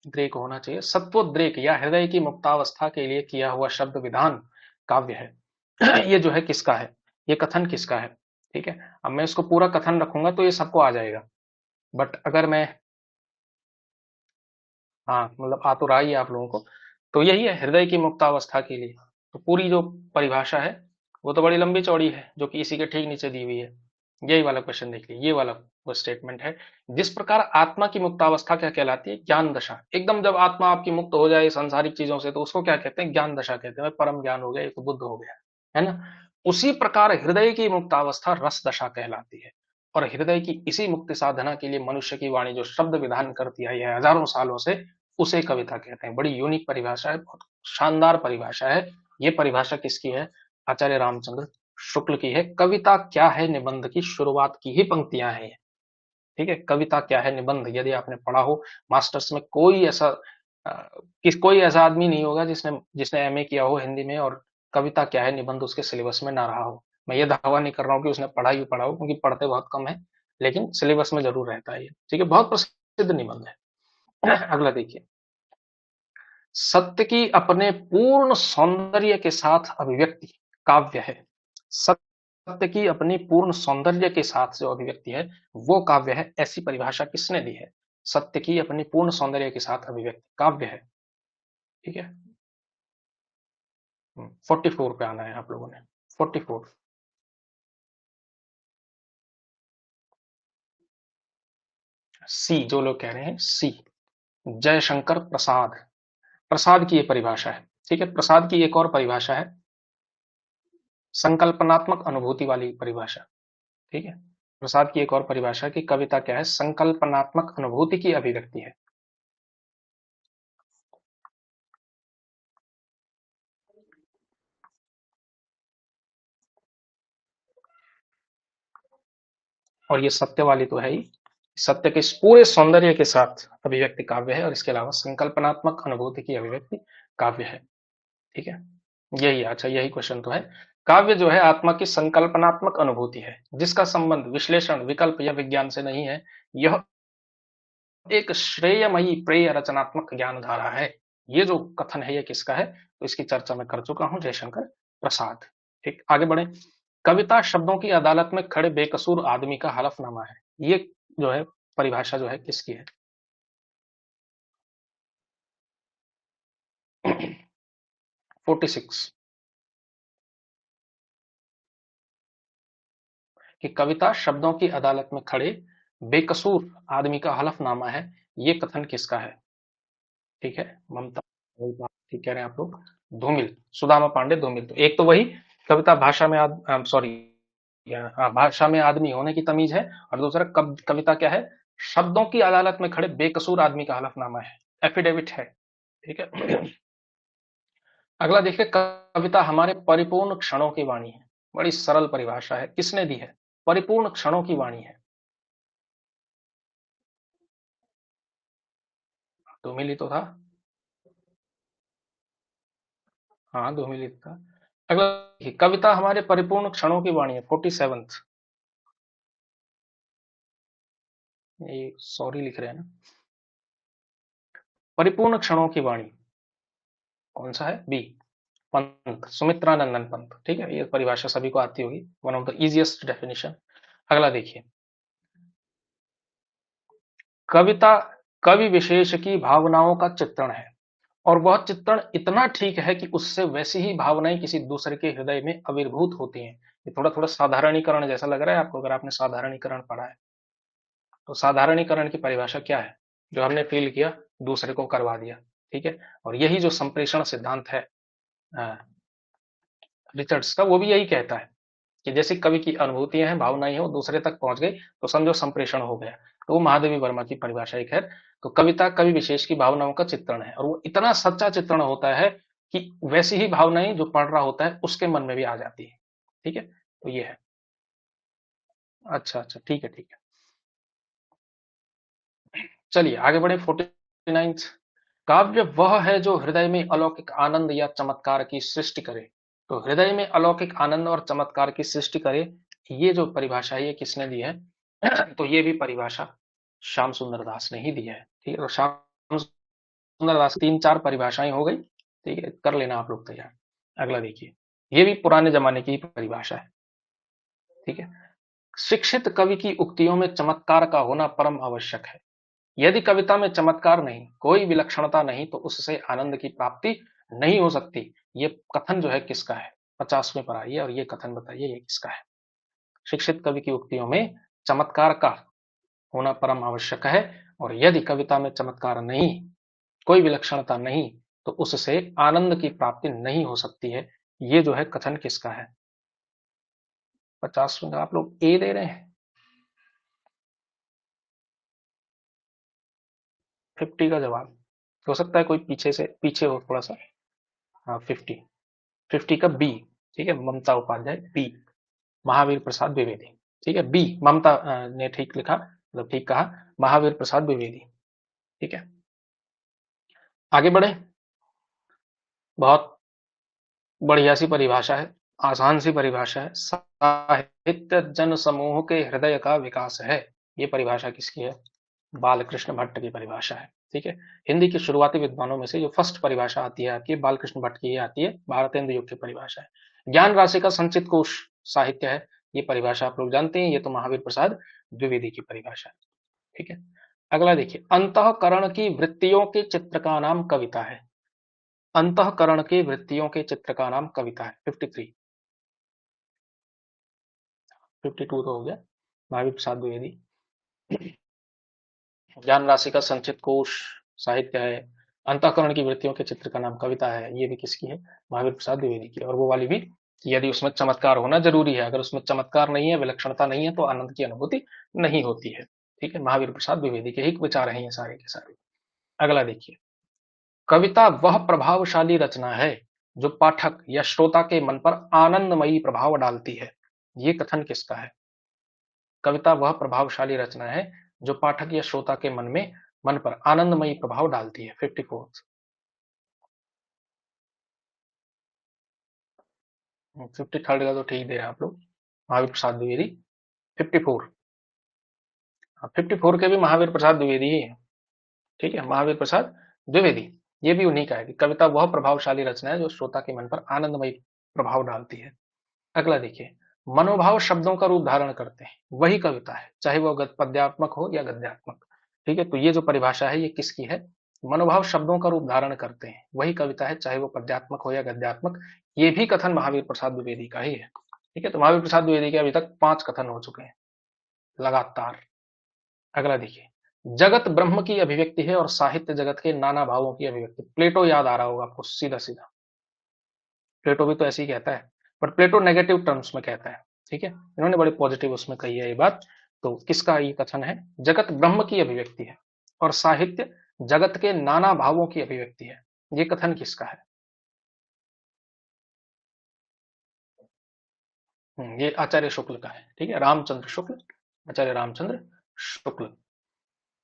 द्रेक होना चाहिए, सत्वोद्रेक या हृदय की मुक्तावस्था के लिए किया हुआ शब्द विधान काव्य है। ये जो है किसका है? ये कथन किसका है? ठीक है, अब मैं इसको पूरा कथन रखूंगा तो ये सबको आ जाएगा, बट अगर मैं, हाँ मतलब आ तो रहा ही है आप लोगों को। तो यही है, हृदय की मुक्तावस्था के लिए। तो पूरी जो परिभाषा है वो तो बड़ी लंबी चौड़ी है, जो कि इसी के ठीक नीचे दी हुई है। यही वाला क्वेश्चन देख लीजिए, ये वाला वो स्टेटमेंट है। जिस प्रकार आत्मा की मुक्तावस्था क्या कहलाती है? ज्ञान दशा। एकदम जब आत्मा आपकी मुक्त हो जाए सांसारिक चीजों से तो उसको क्या कहते हैं? ज्ञान दशा कहते हैं, परम ज्ञान हो गया, ये तो बुद्ध हो गया, है ना। उसी प्रकार हृदय की मुक्तावस्था रस दशा कहलाती है। और हृदय की इसी मुक्ति साधना के लिए मनुष्य की वाणी जो शब्द विधान करती आई है हजारों सालों से, उसे कविता कहते हैं। बड़ी यूनिक परिभाषा है, बहुत शानदार परिभाषा है। ये परिभाषा किसकी है? आचार्य रामचंद्र शुक्ल की है। कविता क्या है निबंध की शुरुआत की ही पंक्तियां हैं। ठीक है, कविता क्या है निबंध, यदि आपने पढ़ा हो मास्टर्स में, कोई ऐसा कोई ऐसा आदमी नहीं होगा जिसने जिसने एमए किया हो हिंदी में और कविता क्या है निबंध उसके सिलेबस में ना रहा हो। मैं ये दावा नहीं कर रहा हूँ कि उसने पढ़ा ही पढ़ा हो, क्योंकि पढ़ते बहुत कम है, लेकिन सिलेबस में जरूर रहता है ये। ठीक है, बहुत प्रसिद्ध निबंध है। अगला देखिए, सत्य की अपने पूर्ण सौंदर्य के साथ अभिव्यक्ति काव्य है। सत्य की अपनी पूर्ण सौंदर्य के साथ जो अभिव्यक्ति है वो काव्य है। ऐसी परिभाषा किसने दी है? सत्य की अपनी पूर्ण सौंदर्य के साथ अभिव्यक्ति काव्य है। ठीक है, 44 पे आना है आप लोगों ने। 44, सी, जो लोग कह रहे हैं सी, जयशंकर प्रसाद। प्रसाद की ये परिभाषा है। ठीक है, प्रसाद की एक और परिभाषा है संकल्पनात्मक अनुभूति वाली परिभाषा। ठीक है, प्रसाद की एक और परिभाषा कि कविता क्या है? संकल्पनात्मक अनुभूति की अभिव्यक्ति है। और ये सत्य वाली तो है ही, सत्य के इस पूरे सौंदर्य के साथ अभिव्यक्ति काव्य है, और इसके अलावा संकल्पनात्मक अनुभूति की अभिव्यक्ति काव्य है। ठीक है, यही अच्छा, यही क्वेश्चन तो है। काव्य जो है आत्मा की संकल्पनात्मक अनुभूति है जिसका संबंध विश्लेषण, विकल्प या विज्ञान से नहीं है। यह एक श्रेयमयी प्रेय रचनात्मक ज्ञान धारा है। ये जो कथन है ये किसका है? तो इसकी चर्चा मैं कर चुका हूं, जयशंकर प्रसाद। ठीक, आगे बढ़े। कविता शब्दों की अदालत में खड़े बेकसूर आदमी का हलफनामा है। ये जो है परिभाषा जो है किसकी है? 46, कि कविता शब्दों की अदालत में खड़े बेकसूर आदमी का हलफनामा है, ये कथन किसका है? ठीक है, ममता, वही बात ठीक कह रहे हैं आप लोग। धूमिल, सुदामा पांडे धूमिल। तो एक तो वही कविता भाषा में सॉरी, भाषा में आदमी होने की तमीज है, और दूसरा कविता क्या है? शब्दों की अदालत में खड़े बेकसूर आदमी का हलफनामा है, एफिडेविट है। ठीक है। अगला देखिए, कविता हमारे परिपूर्ण क्षणों की वाणी है। बड़ी सरल परिभाषा है, किसने दी है? परिपूर्ण क्षणों की वाणी है, धूमिल ही तो था। हाँ, धूमिल ही था। अगला देखिए, कविता हमारे परिपूर्ण क्षणों की वाणी है, 47th। ये सॉरी लिख रहे हैं ना। परिपूर्ण क्षणों की वाणी कौन सा है? बी, पंत, सुमित्रानंदन पंत। ठीक है, ये परिभाषा सभी को आती होगी, one of the easiest definition. अगला देखिए, कविता कवि विशेष की भावनाओं का चित्रण है, और वह चित्रण इतना ठीक है कि उससे वैसी ही भावनाएं किसी दूसरे के हृदय में आविर्भूत होती हैं। ये थोड़ा थोड़ा साधारणीकरण जैसा लग रहा है आपको, अगर आपने साधारणीकरण पढ़ा है तो। साधारणीकरण की परिभाषा क्या है? जो हमने फील किया दूसरे को करवा दिया। ठीक है, और यही जो संप्रेषण सिद्धांत है रिचर्ड्स का, वो भी यही कहता है कि जैसे कवि की अनुभूतियां हैं, भावनाएं हैं, वो दूसरे तक पहुंच गई तो समझो संप्रेषण हो गया। तो वो महादेवी वर्मा की परिभाषा एक है। तो कविता कवि विशेष की भावनाओं का चित्रण है, और वो इतना सच्चा चित्रण होता है कि वैसी ही भावनाएं जो पढ़ रहा होता है उसके मन में भी आ जाती है। ठीक है, तो ये है। अच्छा अच्छा, ठीक है ठीक है। चलिए आगे बढ़े। 49th, काव्य वह है जो हृदय में अलौकिक आनंद या चमत्कार की सृष्टि करे। तो हृदय में अलौकिक आनंद और चमत्कार की सृष्टि करे, ये जो परिभाषा है ये किसने दी है? तो ये भी परिभाषा श्याम सुंदर दास ने ही दी है। ठीक है, तो श्याम सुंदर दास, तीन चार परिभाषाएं हो गई। ठीक है, कर लेना आप लोग तैयार। अगला देखिए, ये भी पुराने जमाने की परिभाषा है। ठीक है, शिक्षित कवि की उक्तियों में चमत्कार का होना परम आवश्यक है। यदि कविता में चमत्कार नहीं, कोई विलक्षणता नहीं, तो उससे आनंद की प्राप्ति नहीं हो सकती। ये कथन जो है किसका है? 50वें पर आइए और ये कथन बताइए, ये किसका है? शिक्षित कवि की उक्तियों में चमत्कार का होना परम आवश्यक है, और यदि कविता में चमत्कार नहीं, कोई विलक्षणता नहीं, तो उससे आनंद की प्राप्ति नहीं हो सकती है। ये जो है कथन किसका है? 50 में आप लोग ए दे रहे हैं। 50 का जवाब हो सकता है कोई पीछे से पीछे हो थोड़ा सा। हाँ, 50। 50 का बी। ठीक है, ममता उपाध्याय, बी, महावीर प्रसाद द्विवेदी। ठीक है, बी ममता ने ठीक लिखा, मतलब ठीक कहा, महावीर प्रसाद द्विवेदी। ठीक है, आगे बढ़े। बहुत बढ़िया सी परिभाषा है, आसान सी परिभाषा है। साहित्य जन समूह के हृदय का विकास है। ये परिभाषा किसकी है? बालकृष्ण भट्ट की परिभाषा है। ठीक है, हिंदी के शुरुआती विद्वानों में से जो फर्स्ट परिभाषा आती है आपकी, बालकृष्ण भट्ट की ये आती है, भारतेंदु युग की परिभाषा है। ज्ञान राशि का संचित कोश साहित्य है, ये परिभाषा आप लोग जानते हैं, ये तो महावीर प्रसाद द्विवेदी की परिभाषा है। ठीक है, अगला देखिए, अंतःकरण की वृत्तियों के चित्र का नाम कविता है। अंतःकरण के वृत्तियों के चित्र का नाम कविता है, 53। 52 तो हो गया, महावीर प्रसाद द्विवेदी। ज्ञान राशि का संचित कोश साहित्य है, अंतःकरण की वृत्तियों के चित्र का नाम कविता है, ये भी किसकी है? महावीर प्रसाद द्विवेदी की। और वो वाली भी, यदि उसमें चमत्कार होना जरूरी है, अगर उसमें चमत्कार नहीं है, विलक्षणता नहीं है, तो आनंद की अनुभूति नहीं होती है। ठीक है, महावीर प्रसाद द्विवेदी के ही विचार हैं ये सारे के सारे। अगला देखिए, कविता वह प्रभावशाली रचना है जो पाठक या श्रोता के मन पर आनंदमयी प्रभाव डालती है। ये कथन किसका है? कविता वह प्रभावशाली रचना है जो पाठक या श्रोता के मन पर आनंदमयी प्रभाव डालती है, 54th। 53rd का तो ठीक दे रहे हैं आप लोग, महावीर प्रसाद द्विवेदी। 54, 54 के भी महावीर प्रसाद द्विवेदी ही है। ठीक है, महावीर प्रसाद द्विवेदी, ये भी उन्हीं का है कि कविता वह प्रभावशाली रचना है जो श्रोता के मन पर आनंदमयी प्रभाव डालती है। अगला देखिए, मनोभाव शब्दों का रूप धारण करते हैं, वही कविता है, चाहे वह पद्यात्मक हो या गद्यात्मक। ठीक है, तो ये जो परिभाषा है ये किसकी है? मनोभाव शब्दों का रूप धारण करते हैं, वही कविता है, चाहे वो पद्यात्मक हो या गद्यात्मक। ये भी कथन महावीर प्रसाद द्विवेदी का ही है। ठीक है, तो महावीर प्रसाद द्विवेदी के अभी तक 5 कथन हो चुके हैं लगातार। अगला देखिए, जगत ब्रह्म की अभिव्यक्ति है और साहित्य जगत के नाना भावों की अभिव्यक्ति। प्लेटो याद आ रहा होगा आपको, सीधा सीधा प्लेटो भी तो ऐसे ही कहता है, पर प्लेटो नेगेटिव टर्म्स में कहता है। ठीक है, इन्होंने बड़े पॉजिटिव उसमें कही है ये बात। तो किसका ये कथन है? जगत ब्रह्म की अभिव्यक्ति है और साहित्य जगत के नाना भावों की अभिव्यक्ति है। ये कथन किसका है? ये आचार्य शुक्ल का है। ठीक है, रामचंद्र शुक्ल, आचार्य रामचंद्र शुक्ल।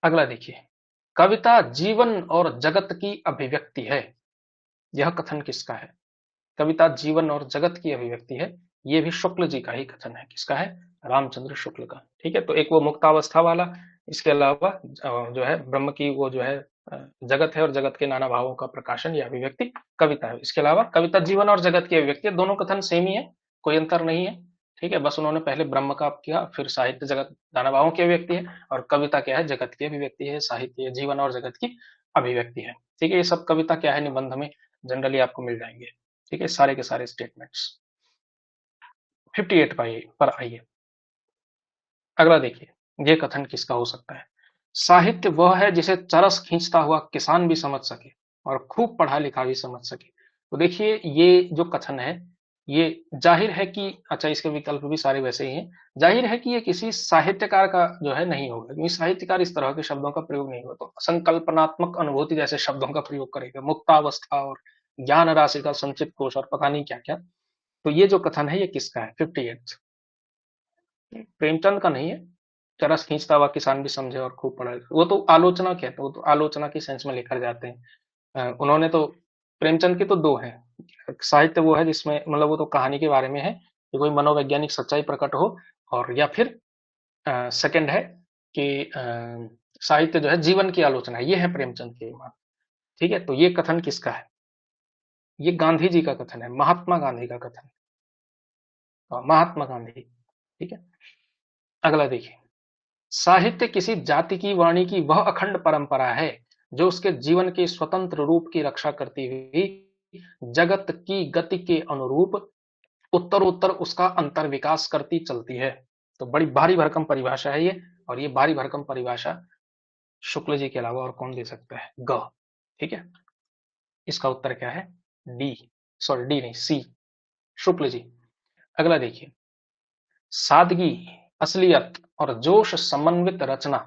अगला देखिए, कविता जीवन और जगत की अभिव्यक्ति है। यह कथन किसका है? कविता जीवन और जगत की अभिव्यक्ति है, ये भी शुक्ल जी का ही कथन है। किसका है? रामचंद्र शुक्ल का। ठीक है, तो एक वो मुक्तावस्था वाला, इसके अलावा जो है ब्रह्म की वो जो है जगत है और जगत के नाना भावों का प्रकाशन या अभिव्यक्ति कविता है। इसके अलावा कविता जीवन और जगत की अभिव्यक्ति है। दोनों कथन सेम ही है, कोई अंतर नहीं है। ठीक है, बस उन्होंने पहले ब्रह्म का किया, फिर साहित्य जगत नाना भावों की अभिव्यक्ति है, और कविता क्या है? जगत की अभिव्यक्ति है, साहित्य जीवन और जगत की अभिव्यक्ति है। ठीक है, ये सब कविता क्या है निबंध में जनरली आपको मिल जाएंगे। ठीक है, सारे के सारे स्टेटमेंट्स। 58 पर आइए, अगला देखिए, ये कथन किसका हो सकता है? साहित्य वह है जिसे चरस खींचता हुआ किसान भी समझ सके और खूब पढ़ा लिखा भी समझ सके। तो देखिए, ये जो कथन है, ये जाहिर है कि अच्छा, इसके विकल्प भी सारे वैसे ही हैं। जाहिर है कि ये किसी साहित्यकार का जो है नहीं होगा, क्योंकि साहित्यकार इस तरह के शब्दों का प्रयोग नहीं होता, तो संकल्पनात्मक अनुभूति जैसे शब्दों का प्रयोग करेगा, मुक्तावस्था और ज्ञान राशि का संचित कोश और पता नहीं क्या क्या। तो ये जो कथन है ये किसका है? 58 प्रेमचंद का नहीं है। चरस खींचता हुआ किसान भी समझे और खूब पढ़ा, वो तो आलोचना कहते हैं, वो तो आलोचना की सेंस में लेकर जाते हैं। उन्होंने तो, प्रेमचंद के तो दो हैं। साहित्य वो है जिसमें मतलब वो तो कहानी के बारे में है कि कोई मनोवैज्ञानिक सच्चाई प्रकट हो, और या फिर सेकंड है कि साहित्य जो है जीवन की आलोचना है, ये है प्रेमचंद की बात। ठीक है, तो ये कथन किसका है? ये गांधी जी का कथन है, महात्मा गांधी का कथन है, महात्मा गांधी। ठीक है, अगला देखिए, साहित्य किसी जाति की वाणी की वह अखंड परंपरा है जो उसके जीवन के स्वतंत्र रूप की रक्षा करती हुई जगत की गति के अनुरूप उत्तरोत्तर उसका अंतर विकास करती चलती है। तो बड़ी भारी भरकम परिभाषा है ये, और ये भारी भरकम परिभाषा शुक्ल जी के अलावा और कौन दे सकता है? ग। ठीक है, इसका उत्तर क्या है? डी, सॉरी डी नहीं, सी, शुक्ल जी। अगला देखिए, सादगी, असलियत और जोश समन्वित रचना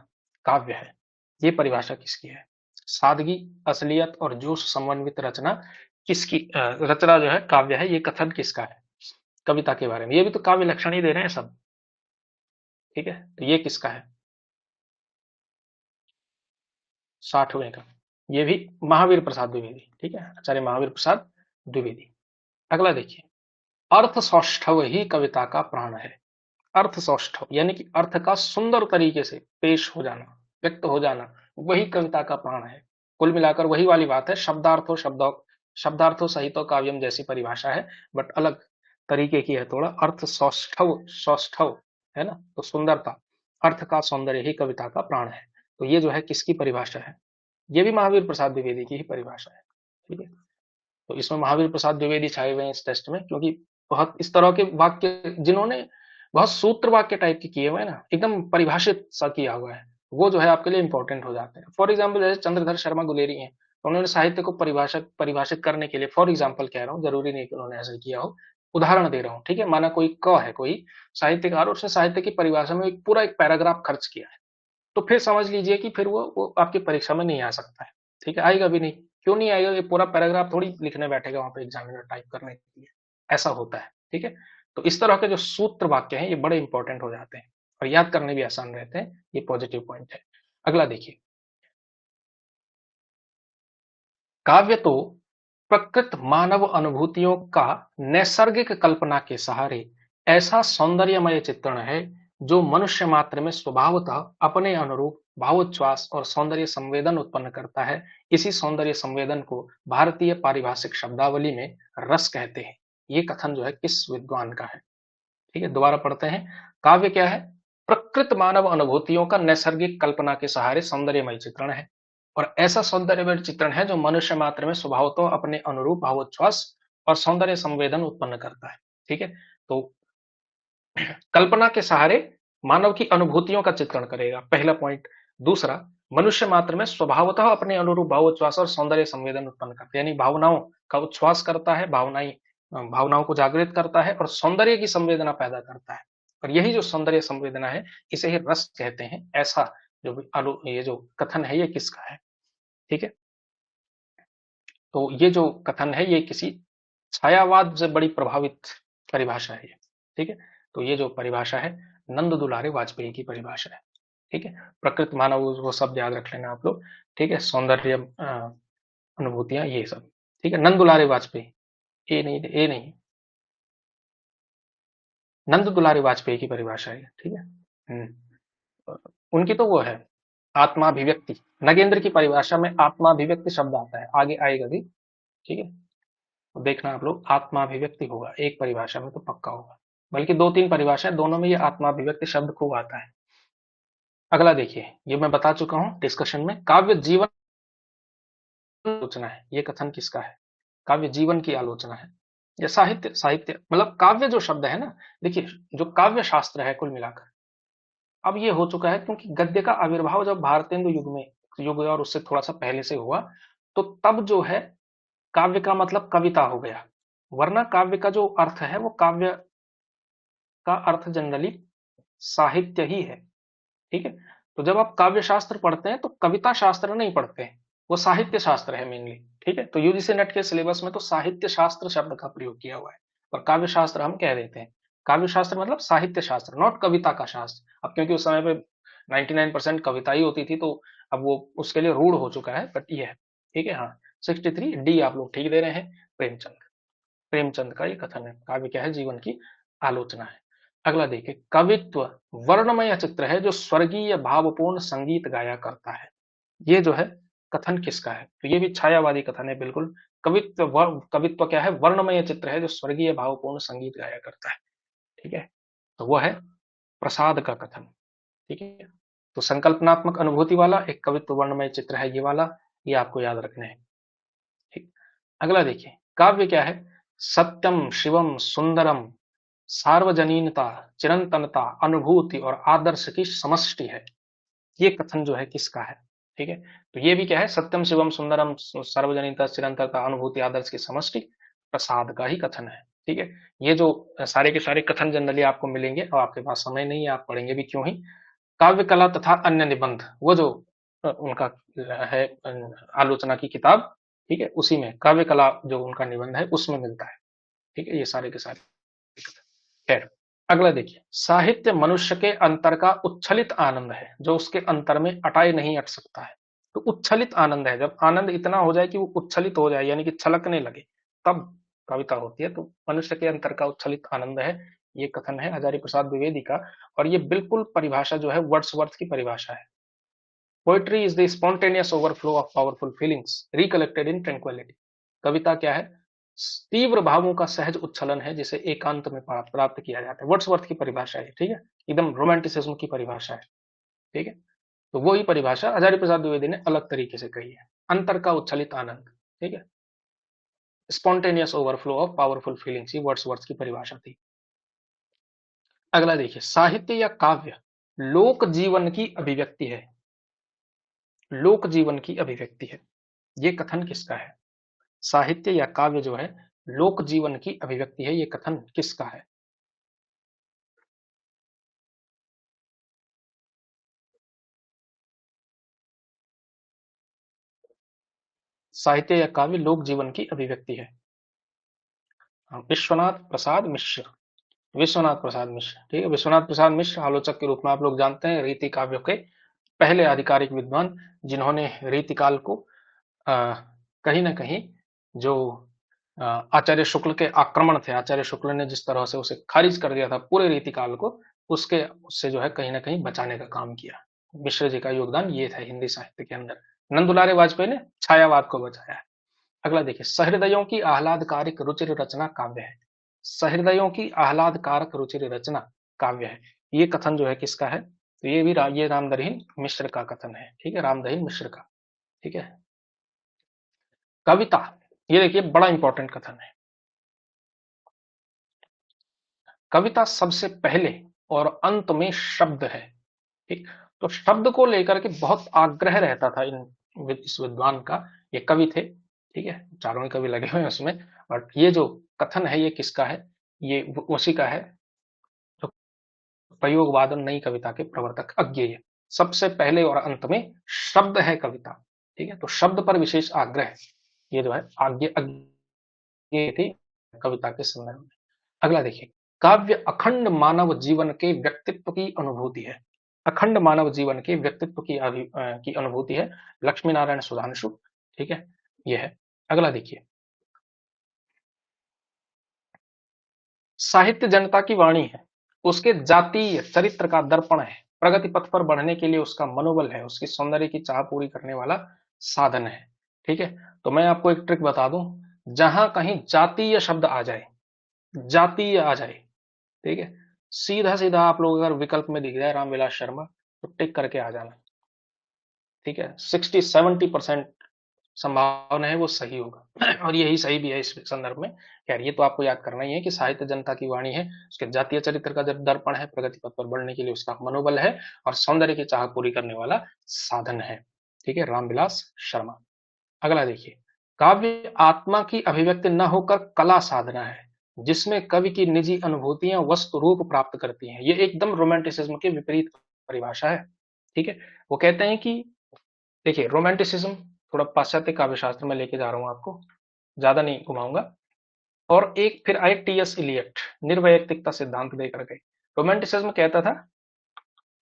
काव्य है। ये परिभाषा किसकी है? सादगी, असलियत और जोश समन्वित रचना किसकी रचना जो है काव्य है, ये कथन किसका है? कविता के बारे में। ये भी तो काव्य लक्षण ही दे रहे हैं सब। ठीक है, तो ये किसका है? 60वें का, ये भी महावीर प्रसाद द्विवेदी। ठीक है, आचार्य महावीर प्रसाद द्विवेदी। अगला देखिए, अर्थ सौष्ठव ही कविता का प्राण है। अर्थ सौष्ठव यानी कि अर्थ का सुंदर तरीके से पेश हो जाना, व्यक्त हो जाना, वही कविता का प्राण है। कुल मिलाकर वही वाली बात है, शब्दार्थो सहितो काव्यम जैसी परिभाषा है, बट अलग तरीके की है थोड़ा। अर्थ सौष्ठव, सौष्ठव है ना, तो सुंदरता, अर्थ का सौंदर्य ही कविता का प्राण है। तो ये जो है किसकी परिभाषा है? ये भी महावीर प्रसाद द्विवेदी की ही परिभाषा है। ठीक है, तो इसमें महावीर प्रसाद द्विवेदी छाए हुए हैं इस टेस्ट में, क्योंकि बहुत इस तरह के वाक्य जिन्होंने बहुत सूत्र वाक्य टाइप के किए हुए हैं ना, एकदम परिभाषित सा किया हुआ है, वो जो है आपके लिए इंपॉर्टेंट हो जाते हैं। फॉर एग्जाम्पल जैसे चंद्रधर शर्मा गुलेरी हैं, तो उन्होंने साहित्य को परिभाषित करने के लिए, फॉर एग्जाम्पल कह रहा हूँ, जरूरी नहीं कि उन्होंने ऐसा किया हो, उदाहरण दे रहा हूँ। ठीक है, माना कोई क है, कोई साहित्यकार, उसने साहित्य की परिभाषा में एक पूरा एक पैराग्राफ खर्च किया है, तो फिर समझ लीजिए कि फिर वो आपकी परीक्षा में नहीं आ सकता है। ठीक है, आएगा भी नहीं। क्यों नहीं आएगा? ये पूरा पैराग्राफ थोड़ी लिखने बैठेगा वहां पे एग्जामिनर टाइप करने के लिए, ऐसा होता है। ठीक है, तो इस तरह के जो सूत्र वाक्य हैं ये बड़े इंपॉर्टेंट हो जाते हैं और याद करने भी आसान रहते हैं, ये पॉजिटिव पॉइंट है। अगला देखिए, काव्य तो प्रकृत मानव अनुभूतियों का नैसर्गिक कल्पना के सहारे ऐसा सौंदर्यमय चित्रण है जो मनुष्य मात्र में स्वभावतः अपने अनुरूप भावोच्छ्वास और सौंदर्य संवेदन उत्पन्न करता है। इसी सौंदर्य संवेदन को भारतीय पारिभाषिक शब्दावली में रस कहते हैं। ये कथन जो है किस विद्वान का है? ठीक है, दोबारा पढ़ते हैं। काव्य क्या है? प्रकृत मानव अनुभूतियों का नैसर्गिक कल्पना के सहारे सौंदर्यमय चित्रण है, और ऐसा सौंदर्यमय चित्रण है जो मनुष्य मात्र में स्वभावतः अपने अनुरूप भावोच्छ्वास और सौंदर्य संवेदन उत्पन्न करता है। ठीक है, तो कल्पना के सहारे मानव की अनुभूतियों का चित्रण करेगा, पहला पॉइंट। दूसरा, मनुष्य मात्र में स्वभावतः अपने अनुरूप भावोच्छ्वास और सौंदर्य संवेदन उत्पन्न करता है, यानी भावनाओं का उच्छ्वास करता है, भावनाओं को जागृत करता है और सौंदर्य की संवेदना पैदा करता है। और यही जो सौंदर्य संवेदना है, इसे ही रस कहते हैं। ऐसा ये जो कथन है, ये किसका है? ठीक है, तो ये जो कथन है, ये किसी छायावाद से बड़ी प्रभावित परिभाषा है ये। ठीक है, तो ये जो परिभाषा है, नंद दुलारे वाजपेयी की परिभाषा है। ठीक है, प्रकृत मानव, वो शब्द याद रख लेना आप लोग। ठीक है, सौंदर्य अनुभूतियां, ये सब। ठीक है, नंद दुलारे वाजपेयी, ए नहीं, नंद दुलारे वाजपेयी की परिभाषा है। ठीक है। उनकी तो वो है आत्माभिव्यक्ति। नगेंद्र की परिभाषा में आत्माभिव्यक्ति शब्द आता है, आगे आएगा भी। ठीक है, तो देखना आप लोग, आत्माभिव्यक्ति होगा एक परिभाषा में तो पक्का होगा, बल्कि दो तीन परिभाषाएं, दोनों में ये आत्माभिव्यक्ति शब्द खूब आता है। अगला देखिए, ये मैं बता चुका हूं डिस्कशन में, काव्य जीवन आलोचना है, ये कथन किसका है? काव्य जीवन की आलोचना है। या साहित्य, साहित्य मतलब काव्य जो शब्द है ना, देखिए, जो काव्य शास्त्र है कुल मिलाकर, अब ये हो चुका है क्योंकि गद्य का आविर्भाव जब भारतेंदु युग और उससे थोड़ा सा पहले से हुआ, तो तब जो है काव्य का मतलब कविता हो गया। वरना काव्य का जो अर्थ है, वो काव्य का अर्थ जनरली साहित्य ही है। ठीक है, तो जब आप काव्य शास्त्र पढ़ते हैं तो कविता शास्त्र नहीं पढ़ते हैं, वो साहित्य शास्त्र है मेनली। ठीक है, तो यूजीसी नेट के सिलेबस में तो साहित्य शास्त्र शब्द का प्रयोग किया हुआ है, और काव्य शास्त्र हम कह देते हैं। काव्य शास्त्र मतलब साहित्य शास्त्र, नॉट कविता का शास्त्र। अब क्योंकि उस समय पे 99% कविता ही होती थी, तो अब वो उसके लिए रूढ़ हो चुका है, बट ये है। ठीक है, हाँ, 63 डी आप लोग ठीक दे रहे हैं, प्रेमचंद। प्रेमचंद का ये कथन है, काव्य क्या है? जीवन की आलोचना है। अगला देखिए, कवित्व वर्णमय चित्र है जो स्वर्गीय भावपूर्ण संगीत गाया करता है। ये जो है कथन किसका है? तो ये भी छायावादी कथन है बिल्कुल। कवित्व क्या है? वर्णमय चित्र है जो स्वर्गीय भावपूर्ण संगीत गाया करता है। ठीक है, तो वो है प्रसाद का कथन। ठीक है, तो संकल्पनात्मक अनुभूति वाला एक कवित्व वर्णमय चित्र है, ये वाला, ये आपको याद रखना है। ठीक, अगला देखिए, काव्य क्या है? सत्यम शिवम सुंदरम सार्वजनीनता, चिरंतनता, अनुभूति और आदर्श की समष्टि है। ये कथन जो है किसका है? ठीक है, तो ये भी क्या है? सत्यम शिवम सुंदरम सार्वजनीनता, चिरंतनता, अनुभूति, आदर्श की समष्टि, प्रसाद का ही कथन है। ठीक है, ये जो सारे के सारे कथन जनरली आपको मिलेंगे, और आपके पास समय नहीं है, आप पढ़ेंगे भी क्यों ही। काव्य कला तथा अन्य निबंध, वो जो उनका है आलोचना की किताब, ठीक है, उसी में काव्य कला जो उनका निबंध है उसमें मिलता है। ठीक है, ये सारे के सारे। खैर, अगला देखिए, साहित्य मनुष्य के अंतर का उच्छलित आनंद है, जो उसके अंतर में अटाई नहीं अट सकता है। तो उच्छलित आनंद है, जब आनंद इतना हो जाए कि वो उच्छलित हो जाए, यानी कि छलकने लगे, तब कविता होती है। तो मनुष्य के अंतर का उच्छलित आनंद है, ये कथन है हजारी प्रसाद द्विवेदी का। और ये बिल्कुल परिभाषा जो है वर्ड्सवर्थ की परिभाषा है। Poetry is the spontaneous overflow of powerful feelings recollected in tranquillity. कविता क्या है? तीव्र भावों का सहज उच्छलन है, जिसे एकांत में प्राप्त किया जाता है। वर्ड्सवर्थ की परिभाषा है, ठीक है, एकदम रोमांटिसिज्म की परिभाषा है। ठीक है, तो वही परिभाषा हजारी प्रसाद द्विवेदी ने अलग तरीके से कही है, अंतर का उच्छलित आनंद। ठीक है, spontaneous overflow of powerful feelings, ये वर्ड्सवर्थ की परिभाषा थी। अगला देखिए, साहित्य या काव्य लोक जीवन की अभिव्यक्ति है। लोक जीवन की अभिव्यक्ति है, ये कथन किसका है? साहित्य या काव्य जो है लोक जीवन की अभिव्यक्ति है, ये कथन किसका है? साहित्य या काव्य लोक जीवन की अभिव्यक्ति है। विश्वनाथ प्रसाद मिश्र। विश्वनाथ प्रसाद मिश्र, ठीक है, विश्वनाथ प्रसाद मिश्र आलोचक के रूप में आप लोग जानते हैं, रीति काव्य के पहले आधिकारिक विद्वान, जिन्होंने रीतिकाल को कहीं ना कहीं जो आचार्य शुक्ल के आक्रमण थे, आचार्य शुक्ल ने जिस तरह से उसे खारिज कर दिया था पूरे रीतिकाल को, उसके उससे जो है कहीं ना कहीं बचाने का काम किया। मिश्र जी का योगदान ये था हिंदी साहित्य के अंदर। नंदुलारे वाजपेयी ने छायावाद को बचाया है। अगला देखिए, सहृदयों की आह्लादकारक रुचिर रचना काव्य है। सहृदयों की आह्लादकारक रुचिर रचना काव्य है, ये कथन जो है किसका है? तो ये भी ये रामदहीन मिश्र का कथन है। ठीक है, रामदहीन मिश्र का। ठीक है, कविता, ये देखिए बड़ा इंपॉर्टेंट कथन है। कविता सबसे पहले और अंत में शब्द है। ठीक, तो शब्द को लेकर के बहुत आग्रह रहता था इस विद्वान का। ये कवि थे, ठीक है, चारों ही कवि लगे हुए हैं उसमें। बट ये जो कथन है ये किसका है? ये उसी का है जो प्रयोगवाद नई कविता के प्रवर्तक अज्ञेय। सबसे पहले और अंत में शब्द है कविता। ठीक है, तो शब्द पर विशेष आग्रह ये जो है अज्ञेय थी कविता के संदर्भ में। अगला देखिए, काव्य अखंड मानव जीवन के व्यक्तित्व की अनुभूति है। अखंड मानव जीवन के व्यक्तित्व की अनुभूति है। लक्ष्मी नारायण सुधांशु। ठीक है, ये है। अगला देखिए, साहित्य जनता की वाणी है, उसके जातीय चरित्र का दर्पण है, प्रगति पथ पर बढ़ने के लिए उसका मनोबल है, उसकी सौंदर्य की चाह पूरी करने वाला साधन है। ठीक है, तो मैं आपको एक ट्रिक बता दूं, जहां कहीं जातीय शब्द आ जाए, जातीय आ जाए, ठीक है, सीधा सीधा आप लोग अगर विकल्प में दिख जाए रामविलास शर्मा तो टिक करके आ जाना। ठीक है, 60-70% संभावना है वो सही होगा और यही सही भी है इस संदर्भ में। यार ये तो आपको याद करना ही है कि साहित्य जनता की वाणी है, उसके जातीय चरित्र का दर्पण है, प्रगति पथ पर बढ़ने के लिए उसका मनोबल है और सौंदर्य की चाह पूरी करने वाला साधन है। ठीक है, रामविलास शर्मा। अगला देखिए, काव्य आत्मा की अभिव्यक्ति न होकर कला साधना है, जिसमें कवि की निजी अनुभूतियां वस्तु रूप प्राप्त करती हैं। ये एकदम रोमांटिसिज्म के विपरीत परिभाषा है। ठीक है, वो कहते हैं कि देखिए रोमांटिसिज्म थोड़ा पाश्चात्य काव्य शास्त्र में लेके जा रहा हूं आपको, ज्यादा नहीं घुमाऊंगा। और एक फिर आए टी एस इलियट, निर्वैयक्तिकता सिद्धांत देकर गए। रोमांटिसिज्म कहता था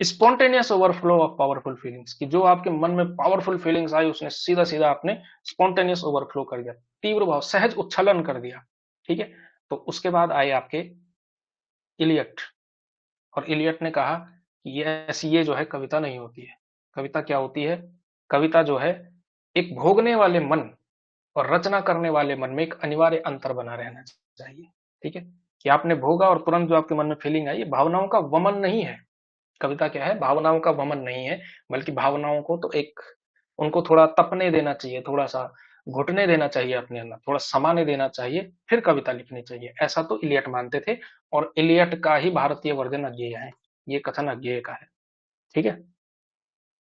spontaneous overflow of powerful feelings, कि जो आपके मन में पावरफुल फीलिंग्स आई उसने सीधा सीधा आपने स्पॉन्टेनियस ओवरफ्लो कर दिया, तीव्र भाव सहज उच्छलन कर दिया। ठीक है, तो उसके बाद आए आपके इलियट, और इलियट ने कहा कि ये जो है कविता नहीं होती है। कविता क्या होती है? कविता जो है एक भोगने वाले मन और रचना करने वाले मन में एक अनिवार्य अंतर बना रहना चाहिए। ठीक है, कि आपने भोगा और तुरंत जो आपके मन में फीलिंग आई, ये भावनाओं का वमन नहीं है। कविता क्या है? भावनाओं का वमन नहीं है, बल्कि भावनाओं को तो एक उनको थोड़ा तपने देना चाहिए, थोड़ा सा घुटने देना चाहिए अपने अंदर, थोड़ा समाने देना चाहिए, फिर कविता लिखनी चाहिए। ऐसा तो इलियट मानते थे, और इलियट का ही भारतीय वर्जन अज्ञेय है। ये कथन अज्ञेय का है। ठीक है,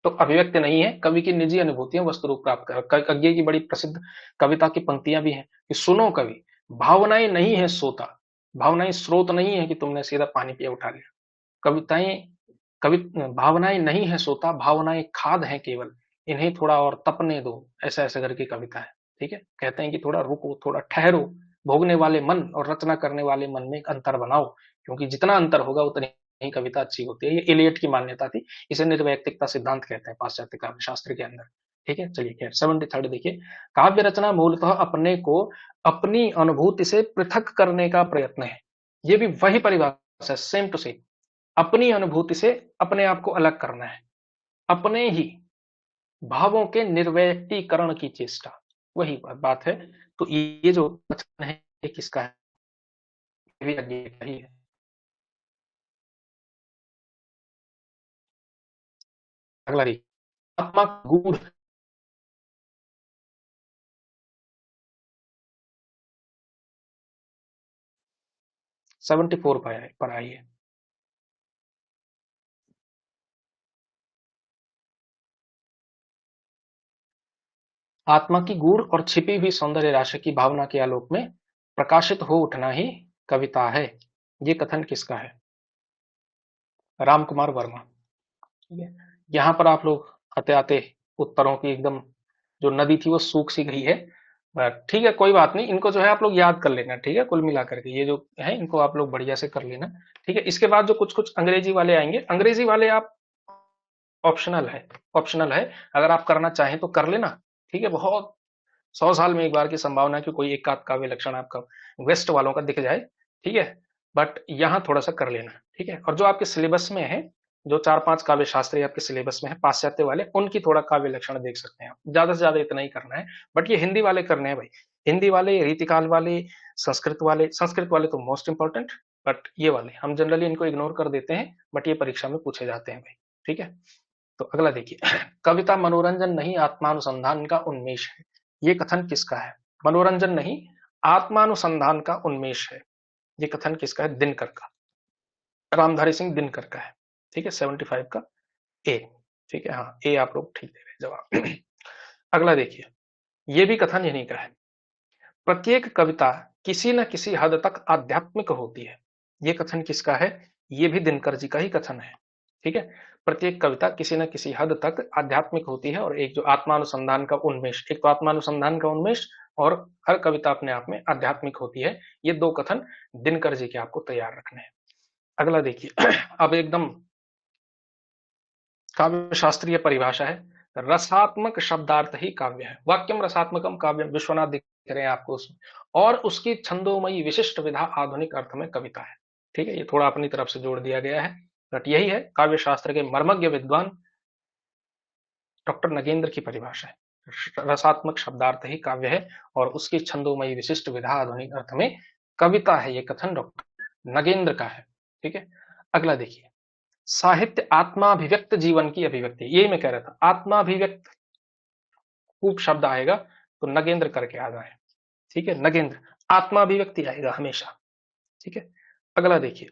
तो अभिव्यक्ति नहीं है, कवि की निजी अनुभूतियां वस्तु रूप प्राप्त कर। अज्ञेय की बड़ी प्रसिद्ध कविता की पंक्तियां भी हैं कि सुनो कवि, भावनाएं नहीं है सोता, भावनाएं स्रोत नहीं है कि तुमने सीधा पानी पिया उठा लिया। कविताएं कवि भावनाएं नहीं है सोता, भावनाएं खाद हैं केवल, इन्हें थोड़ा और तपने दो। ऐसा ऐसा करके कविता है। ठीक है, कहते हैं कि थोड़ा रुको, थोड़ा ठहरो, भोगने वाले मन और रचना करने वाले मन में एक अंतर बनाओ, क्योंकि जितना अंतर होगा उतनी ही कविता अच्छी होती है। ये इलियट की मान्यता थी। इसे निर्वैयक्तिकता सिद्धांत कहते हैं पाश्चात्य काव्य शास्त्र के अंदर। ठीक है, चलिए खैर 73 देखिए, काव्य रचना मूलतः अपने को अपनी अनुभूति से पृथक करने का प्रयत्न है। ये भी वही परिभाषा है, सेम टू सेम। अपनी अनुभूति से अपने आप को अलग करना है, अपने ही भावों के निर्वैयक्तिकरण की चेष्टा, वही बात है। तो ये जो वचन है ये किसका है? ये भी अज्ञेय का ही है। अगला देखिए, आत्मा गूढ़। 74 पर आई है। आत्मा की गूढ़ और छिपी हुई सौंदर्य राशि की भावना के आलोक में प्रकाशित हो उठना ही कविता है। ये कथन किसका है? राम कुमार वर्मा। ठीक है, यहाँ पर आप लोग आते आते उत्तरों की एकदम जो नदी थी वो सूख सी गई है। बट ठीक है, कोई बात नहीं, इनको जो है आप लोग याद कर लेना। ठीक है, कुल मिला करके ये जो है इनको आप लोग बढ़िया से कर लेना। ठीक है, इसके बाद जो कुछ कुछ अंग्रेजी वाले आएंगे, अंग्रेजी वाले आप ऑप्शनल है, ऑप्शनल है, अगर आप करना चाहें तो कर लेना। ठीक है, बहुत 100 साल में एक बार की संभावना है कि कोई एक आध काव्य लक्षण आपका वेस्ट वालों का दिख जाए। ठीक है, बट यहाँ थोड़ा सा कर लेना। ठीक है, और जो आपके सिलेबस में है, जो 4-5 काव्य शास्त्री आपके सिलेबस में है पाश्चात्य वाले, उनकी थोड़ा काव्य लक्षण देख सकते हैं आप। ज्यादा से ज्यादा इतना ही करना है, बट ये हिंदी वाले करने हैं भाई। हिंदी वाले, रीतिकाल वाले, संस्कृत वाले तो मोस्ट इंपॉर्टेंट। बट ये वाले हम जनरली इनको इग्नोर कर देते हैं, बट ये परीक्षा में पूछे जाते हैं भाई। ठीक है, तो अगला देखिए, कविता मनोरंजन नहीं आत्मानुसंधान का उन्मेष है। ये कथन किसका है? मनोरंजन नहीं, आत्मानुसंधान का उन्मेष है। ये कथन किसका है? दिनकर का। रामधारी सिंह दिनकर का है। ठीक है, 75 का ए। ठीक है, हाँ ए आप लोग ठीक दे रहे हैं जवाब। अगला देखिए, ये भी कथन इन्हीं का है। प्रत्येक कविता किसी न किसी हद तक आध्यात्मिक होती है। ये कथन किसका है? ये भी दिनकर जी का ही कथन है। ठीक है, प्रत्येक कविता किसी न किसी हद तक आध्यात्मिक होती है, और एक जो आत्मानुसंधान का उन्मेष, एक तो आत्मानुसंधान का उन्मेष और हर कविता अपने आप में आध्यात्मिक होती है। ये दो कथन दिनकर जी के आपको तैयार रखने हैं। अगला देखिए, अब एकदम काव्य शास्त्रीय परिभाषा है। रसात्मक शब्दार्थ ही काव्य है। वाक्यम रसात्मकम काव्यम, विश्वनाथ दिख रहे हैं आपको उसमें, और उसकी छंदोमयी विशिष्ट विधा आधुनिक अर्थ में कविता है। ठीक है, ये थोड़ा अपनी तरफ से जोड़ दिया गया है, बट यही है काव्य शास्त्र के मर्मज्ञ विद्वान डॉक्टर नगेंद्र की परिभाषा है। रसात्मक शब्दार्थ ही काव्य है और उसकी छंदोमयी विशिष्ट विधा आधुनिक अर्थ में कविता है। ये कथन डॉक्टर नगेंद्र का है। ठीक है, अगला देखिए, साहित्य आत्माभिव्यक्त जीवन की अभिव्यक्ति। यही मैं कह रहा था, आत्माभिव्यक्त खूब शब्द आएगा तो नगेंद्र करके आ जाए। ठीक है, नगेंद्र, आत्माभिव्यक्ति आएगा हमेशा। ठीक है, अगला देखिए,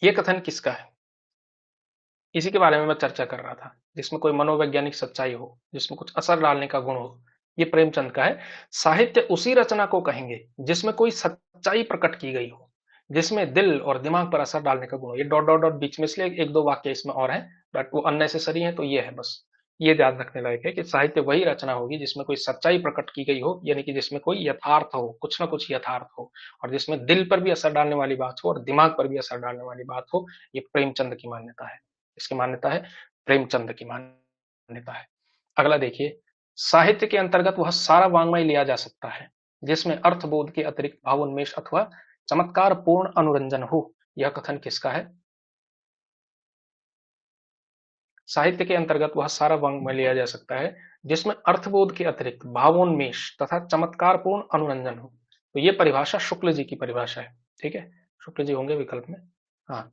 ये कथन किसका है? इसी के बारे में मैं चर्चा कर रहा था, जिसमें कोई मनोवैज्ञानिक सच्चाई हो, जिसमें कुछ असर डालने का गुण हो। ये प्रेमचंद का है। साहित्य उसी रचना को कहेंगे जिसमें कोई सच्चाई प्रकट की गई हो, जिसमें दिल और दिमाग पर असर डालने का गुण हो। ये डॉट डॉट डॉट बीच में इसलिए एक दो वाक्य इसमें और हैं, बट वो अननेसेसरी है, तो ये है बस। ये ध्यान रखने लायक है कि साहित्य वही रचना होगी जिसमें कोई सच्चाई प्रकट की गई हो, यानी कि जिसमें कोई यथार्थ हो, कुछ ना कुछ यथार्थ हो, और जिसमें दिल पर भी असर डालने वाली बात हो और दिमाग पर भी असर डालने वाली बात हो। ये प्रेमचंद की मान्यता है। इसकी मान्यता है, प्रेमचंद की मान्यता है। अगला देखिए, साहित्य के अंतर्गत वह सारा वाङ्मय लिया जा सकता है जिसमें अर्थबोध के अतिरिक्त भावोन्मेष अथवा चमत्कार पूर्ण अनुरंजन हो। यह कथन किसका है? साहित्य के अंतर्गत वह सारा वाङ्मय लिया जा सकता है जिसमें अर्थबोध के अतिरिक्त भावोन्मेष तथा चमत्कार पूर्ण अनुरंजन हो। तो ये परिभाषा शुक्ल जी की परिभाषा है। ठीक है, शुक्ल जी होंगे विकल्प में। हाँ,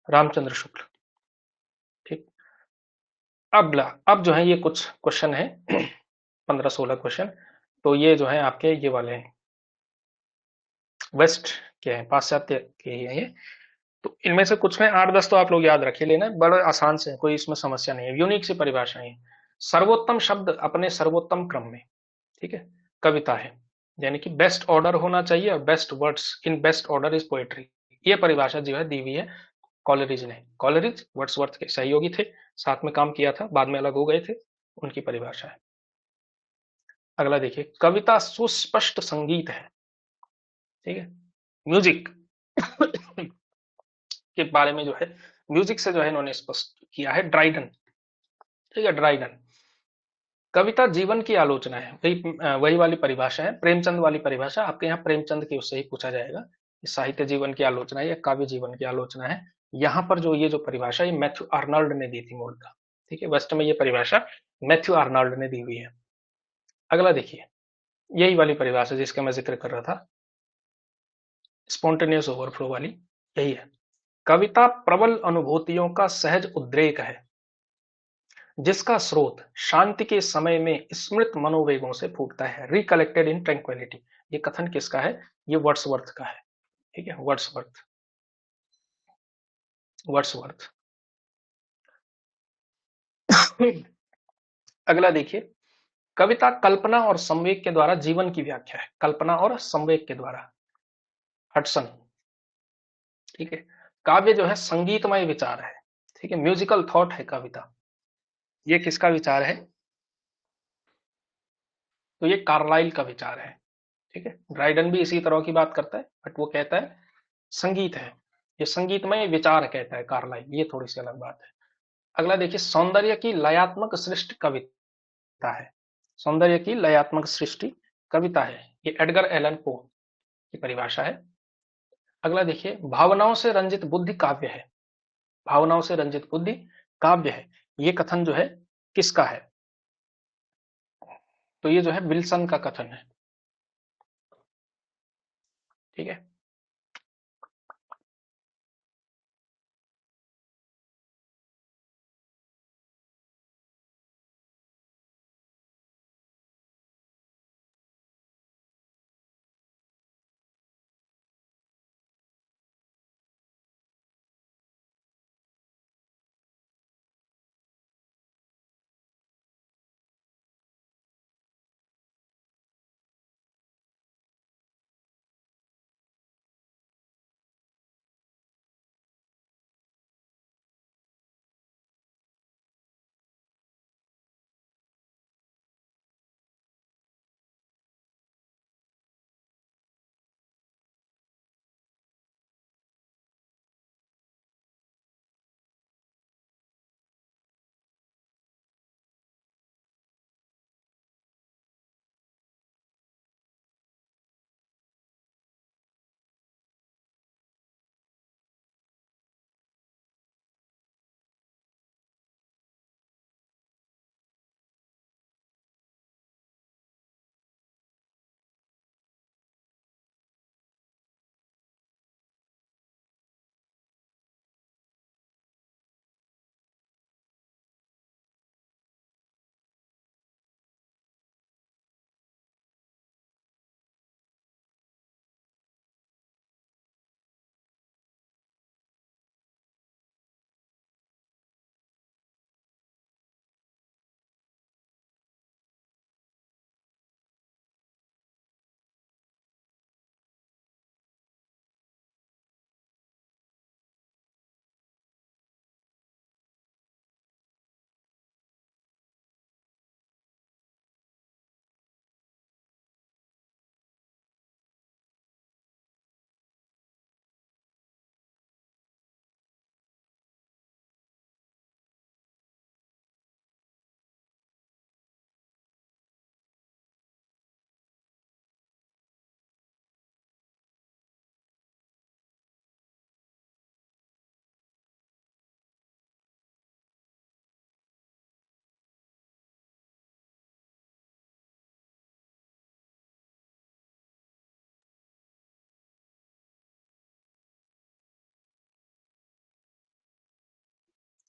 रामचंद्र शुक्ल। ठीक, अब जो है ये कुछ क्वेश्चन है, 15-16 क्वेश्चन। तो ये जो है आपके ये वाले हैं, वेस्ट के हैं, पाश्चात्य के ही हैं ये। तो इनमें से कुछ में 8-10 तो आप लोग याद रखिए लेना, बड़े आसान से, कोई इसमें समस्या नहीं है। यूनिक सी परिभाषाएं हैं। सर्वोत्तम शब्द अपने सर्वोत्तम क्रम में। ठीक है, कविता है, यानी कि बेस्ट ऑर्डर होना चाहिए, और best words in best order is poetry. ये परिभाषा जो है दी हुई है कॉलरिज ने। कॉलरिज वर्ड्सवर्थ के सहयोगी थे, साथ में काम किया था, बाद में अलग हो गए थे, उनकी परिभाषा है। अगला देखिए, कविता सुस्पष्ट संगीत है। ठीक है, म्यूजिक के बारे में जो है, म्यूजिक से जो है इन्होंने स्पष्ट किया है, ड्राइडन। ठीक है, ड्राइडन, कविता जीवन की आलोचना है। वही वाली परिभाषा है, प्रेमचंद वाली परिभाषा। आपके यहाँ प्रेमचंद की उससे ही पूछा जाएगा कि साहित्य जीवन की आलोचना है या काव्य जीवन की आलोचना है। यहाँ पर जो ये जो परिभाषा, ये मैथ्यू आर्नल्ड ने दी थी मूलतः। ठीक है, वेस्ट में ये परिभाषा मैथ्यू आर्नल्ड ने दी हुई है। अगला देखिए, यही वाली परिभाषा जिसका मैं जिक्र कर रहा था, स्पॉन्टेनियस ओवरफ्लो वाली, यही है। कविता प्रबल अनुभूतियों का सहज उद्रेक है जिसका स्रोत शांति के समय में स्मृत मनोवेगों से फूटता है, रिकलेक्टेड इन ट्रैंक्विलिटी। ये कथन किसका है? ये वर्ड्सवर्थ का है। ठीक है, वर्ड्सवर्थ, वर्ड्सवर्थ। अगला देखिए, कविता कल्पना और संवेग के द्वारा जीवन की व्याख्या है। कल्पना और संवेग के द्वारा, हडसन। ठीक है, काव्य जो है संगीतमय विचार है। ठीक है, म्यूजिकल थॉट है कविता। ये किसका विचार है? तो ये कार्लाइल का विचार है। ठीक है, ड्राइडन भी इसी तरह की बात करता है, बट वो कहता है संगीत है, ये संगीतमय विचार कहता है कार्लाइल, ये थोड़ी सी अलग बात है। अगला देखिए, सौंदर्य की लयात्मक सृष्टि कविता है। सौंदर्य की लयात्मक सृष्टि कविता है, ये एडगर एलन पो की परिभाषा है। अगला देखिए, भावनाओं से रंजित बुद्धि काव्य है। भावनाओं से रंजित बुद्धि काव्य है, ये कथन जो है किसका है? तो ये जो है विल्सन का कथन है। ठीक है,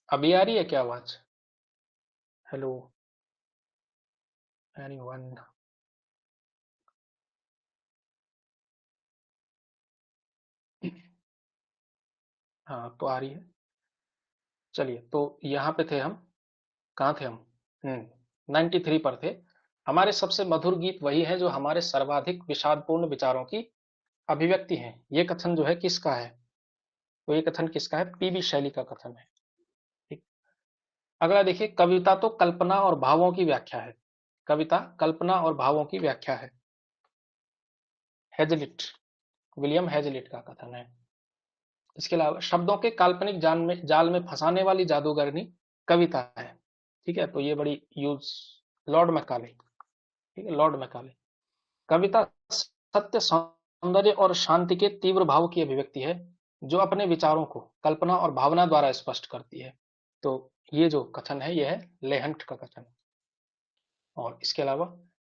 अभी आ रही है क्या आवाज? Hello anyone? हाँ तो आ रही है। चलिए, तो यहाँ पे थे हम। कहाँ थे हम? 93 पर थे। हमारे सबसे मधुर गीत वही है जो हमारे सर्वाधिक विषादपूर्ण विचारों की अभिव्यक्ति है। ये कथन जो है किसका है? तो ये कथन किसका है? पीबी शैली का कथन है। ठीक। अगला देखिए, कविता तो कल्पना और भावों की व्याख्या है। कविता कल्पना और भावों की व्याख्या है। हेजलिट, विलियम हेजलिट का कथन है। इसके अलावा शब्दों के काल्पनिक जाल में फंसाने वाली जादूगरनी कविता है। ठीक है, तो ये बड़ी यूज, लॉर्ड मैकाले। ठीक है, लॉर्ड मैकाले। कविता सत्य, सौंदर्य और शांति के तीव्र भाव की अभिव्यक्ति है, जो अपने विचारों को कल्पना और भावना द्वारा स्पष्ट करती है। तो ये जो कथन है, यह है लेहंट का कथन। और इसके अलावा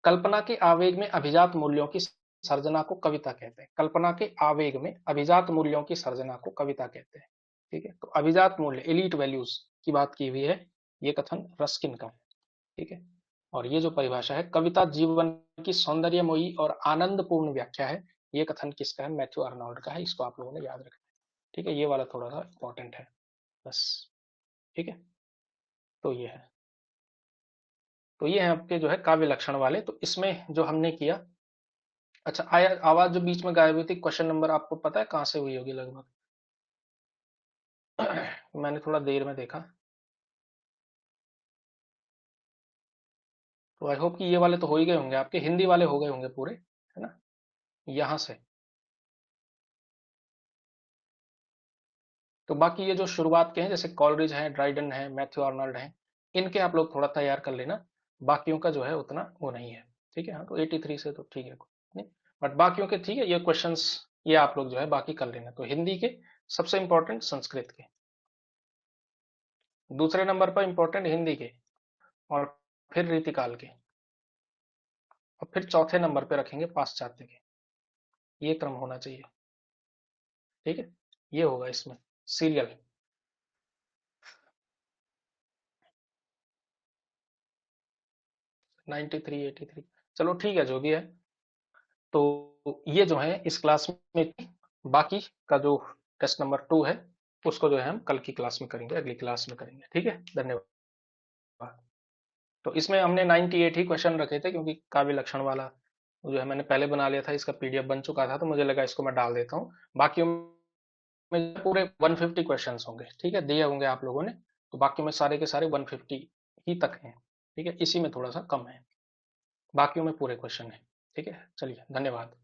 कल्पना के आवेग में अभिजात मूल्यों की सर्जना को कविता कहते हैं। कल्पना के आवेग में अभिजात मूल्यों की सर्जना को कविता कहते हैं। ठीक है, तो अभिजात मूल्य, एलीट वैल्यूज की बात की हुई है। ये कथन रस्किन का है। ठीक है, और ये जो परिभाषा है, कविता जीवन की सौंदर्यमयी और आनंदपूर्ण व्याख्या है, ये कथन किसका है? मैथ्यू आर्नोल्ड का है। इसको आप लोगों ने याद रखना है। ठीक है, ये वाला थोड़ा सा इंपॉर्टेंट है बस। ठीक है, तो ये है। तो ये है आपके जो है काव्य लक्षण वाले। तो इसमें जो हमने किया, अच्छा आया आवाज जो बीच में गायब हुई थी, क्वेश्चन नंबर आपको पता है कहाँ से हुई होगी लगभग? मैंने थोड़ा देर में देखा। तो आई होप कि ये वाले तो हो ही गए होंगे, आपके हिंदी वाले हो गए होंगे पूरे, है ना? यहाँ से। तो बाकी ये जो शुरुआत के हैं, जैसे कॉलरिज हैं, ड्राइडन है, मैथ्यू आर्नल्ड हैं, इनके आप लोग थोड़ा तैयार कर लेना। बाकियों का जो है उतना वो नहीं है। ठीक है, हाँ तो 83 से तो ठीक है नहीं, बट बाकियों के ठीक है, ये क्वेश्चंस ये आप लोग जो है बाकी कर लेना। तो हिंदी के सबसे इंपॉर्टेंट संस्कृत के, दूसरे नंबर पर इंपॉर्टेंट हिंदी के, और फिर रीतिकाल के, और फिर चौथे नंबर पे रखेंगे पाश्चात्य के। ये क्रम होना चाहिए। ठीक है, ये होगा इसमें सीरियल। 93, 83, चलो ठीक है जो भी है। तो ये जो है इस क्लास में, बाकी का जो टेस्ट नंबर 2 है, उसको जो है हम कल की क्लास में करेंगे, अगली क्लास में करेंगे। ठीक है, धन्यवाद। तो इसमें हमने 98 ही क्वेश्चन रखे थे, क्योंकि काव्य लक्षण वाला जो है मैंने पहले बना लिया था, इसका पीडीएफ बन चुका था, तो मुझे लगा इसको मैं डाल देता हूँ। बाकी में पूरे 150 क्वेश्चंस होंगे। ठीक है, दिए होंगे आप लोगों ने। तो बाकी में सारे के सारे 150 ही तक हैं। ठीक है, इसी में थोड़ा सा कम है, बाकियों में पूरे क्वेश्चन है। ठीक है, चलिए धन्यवाद।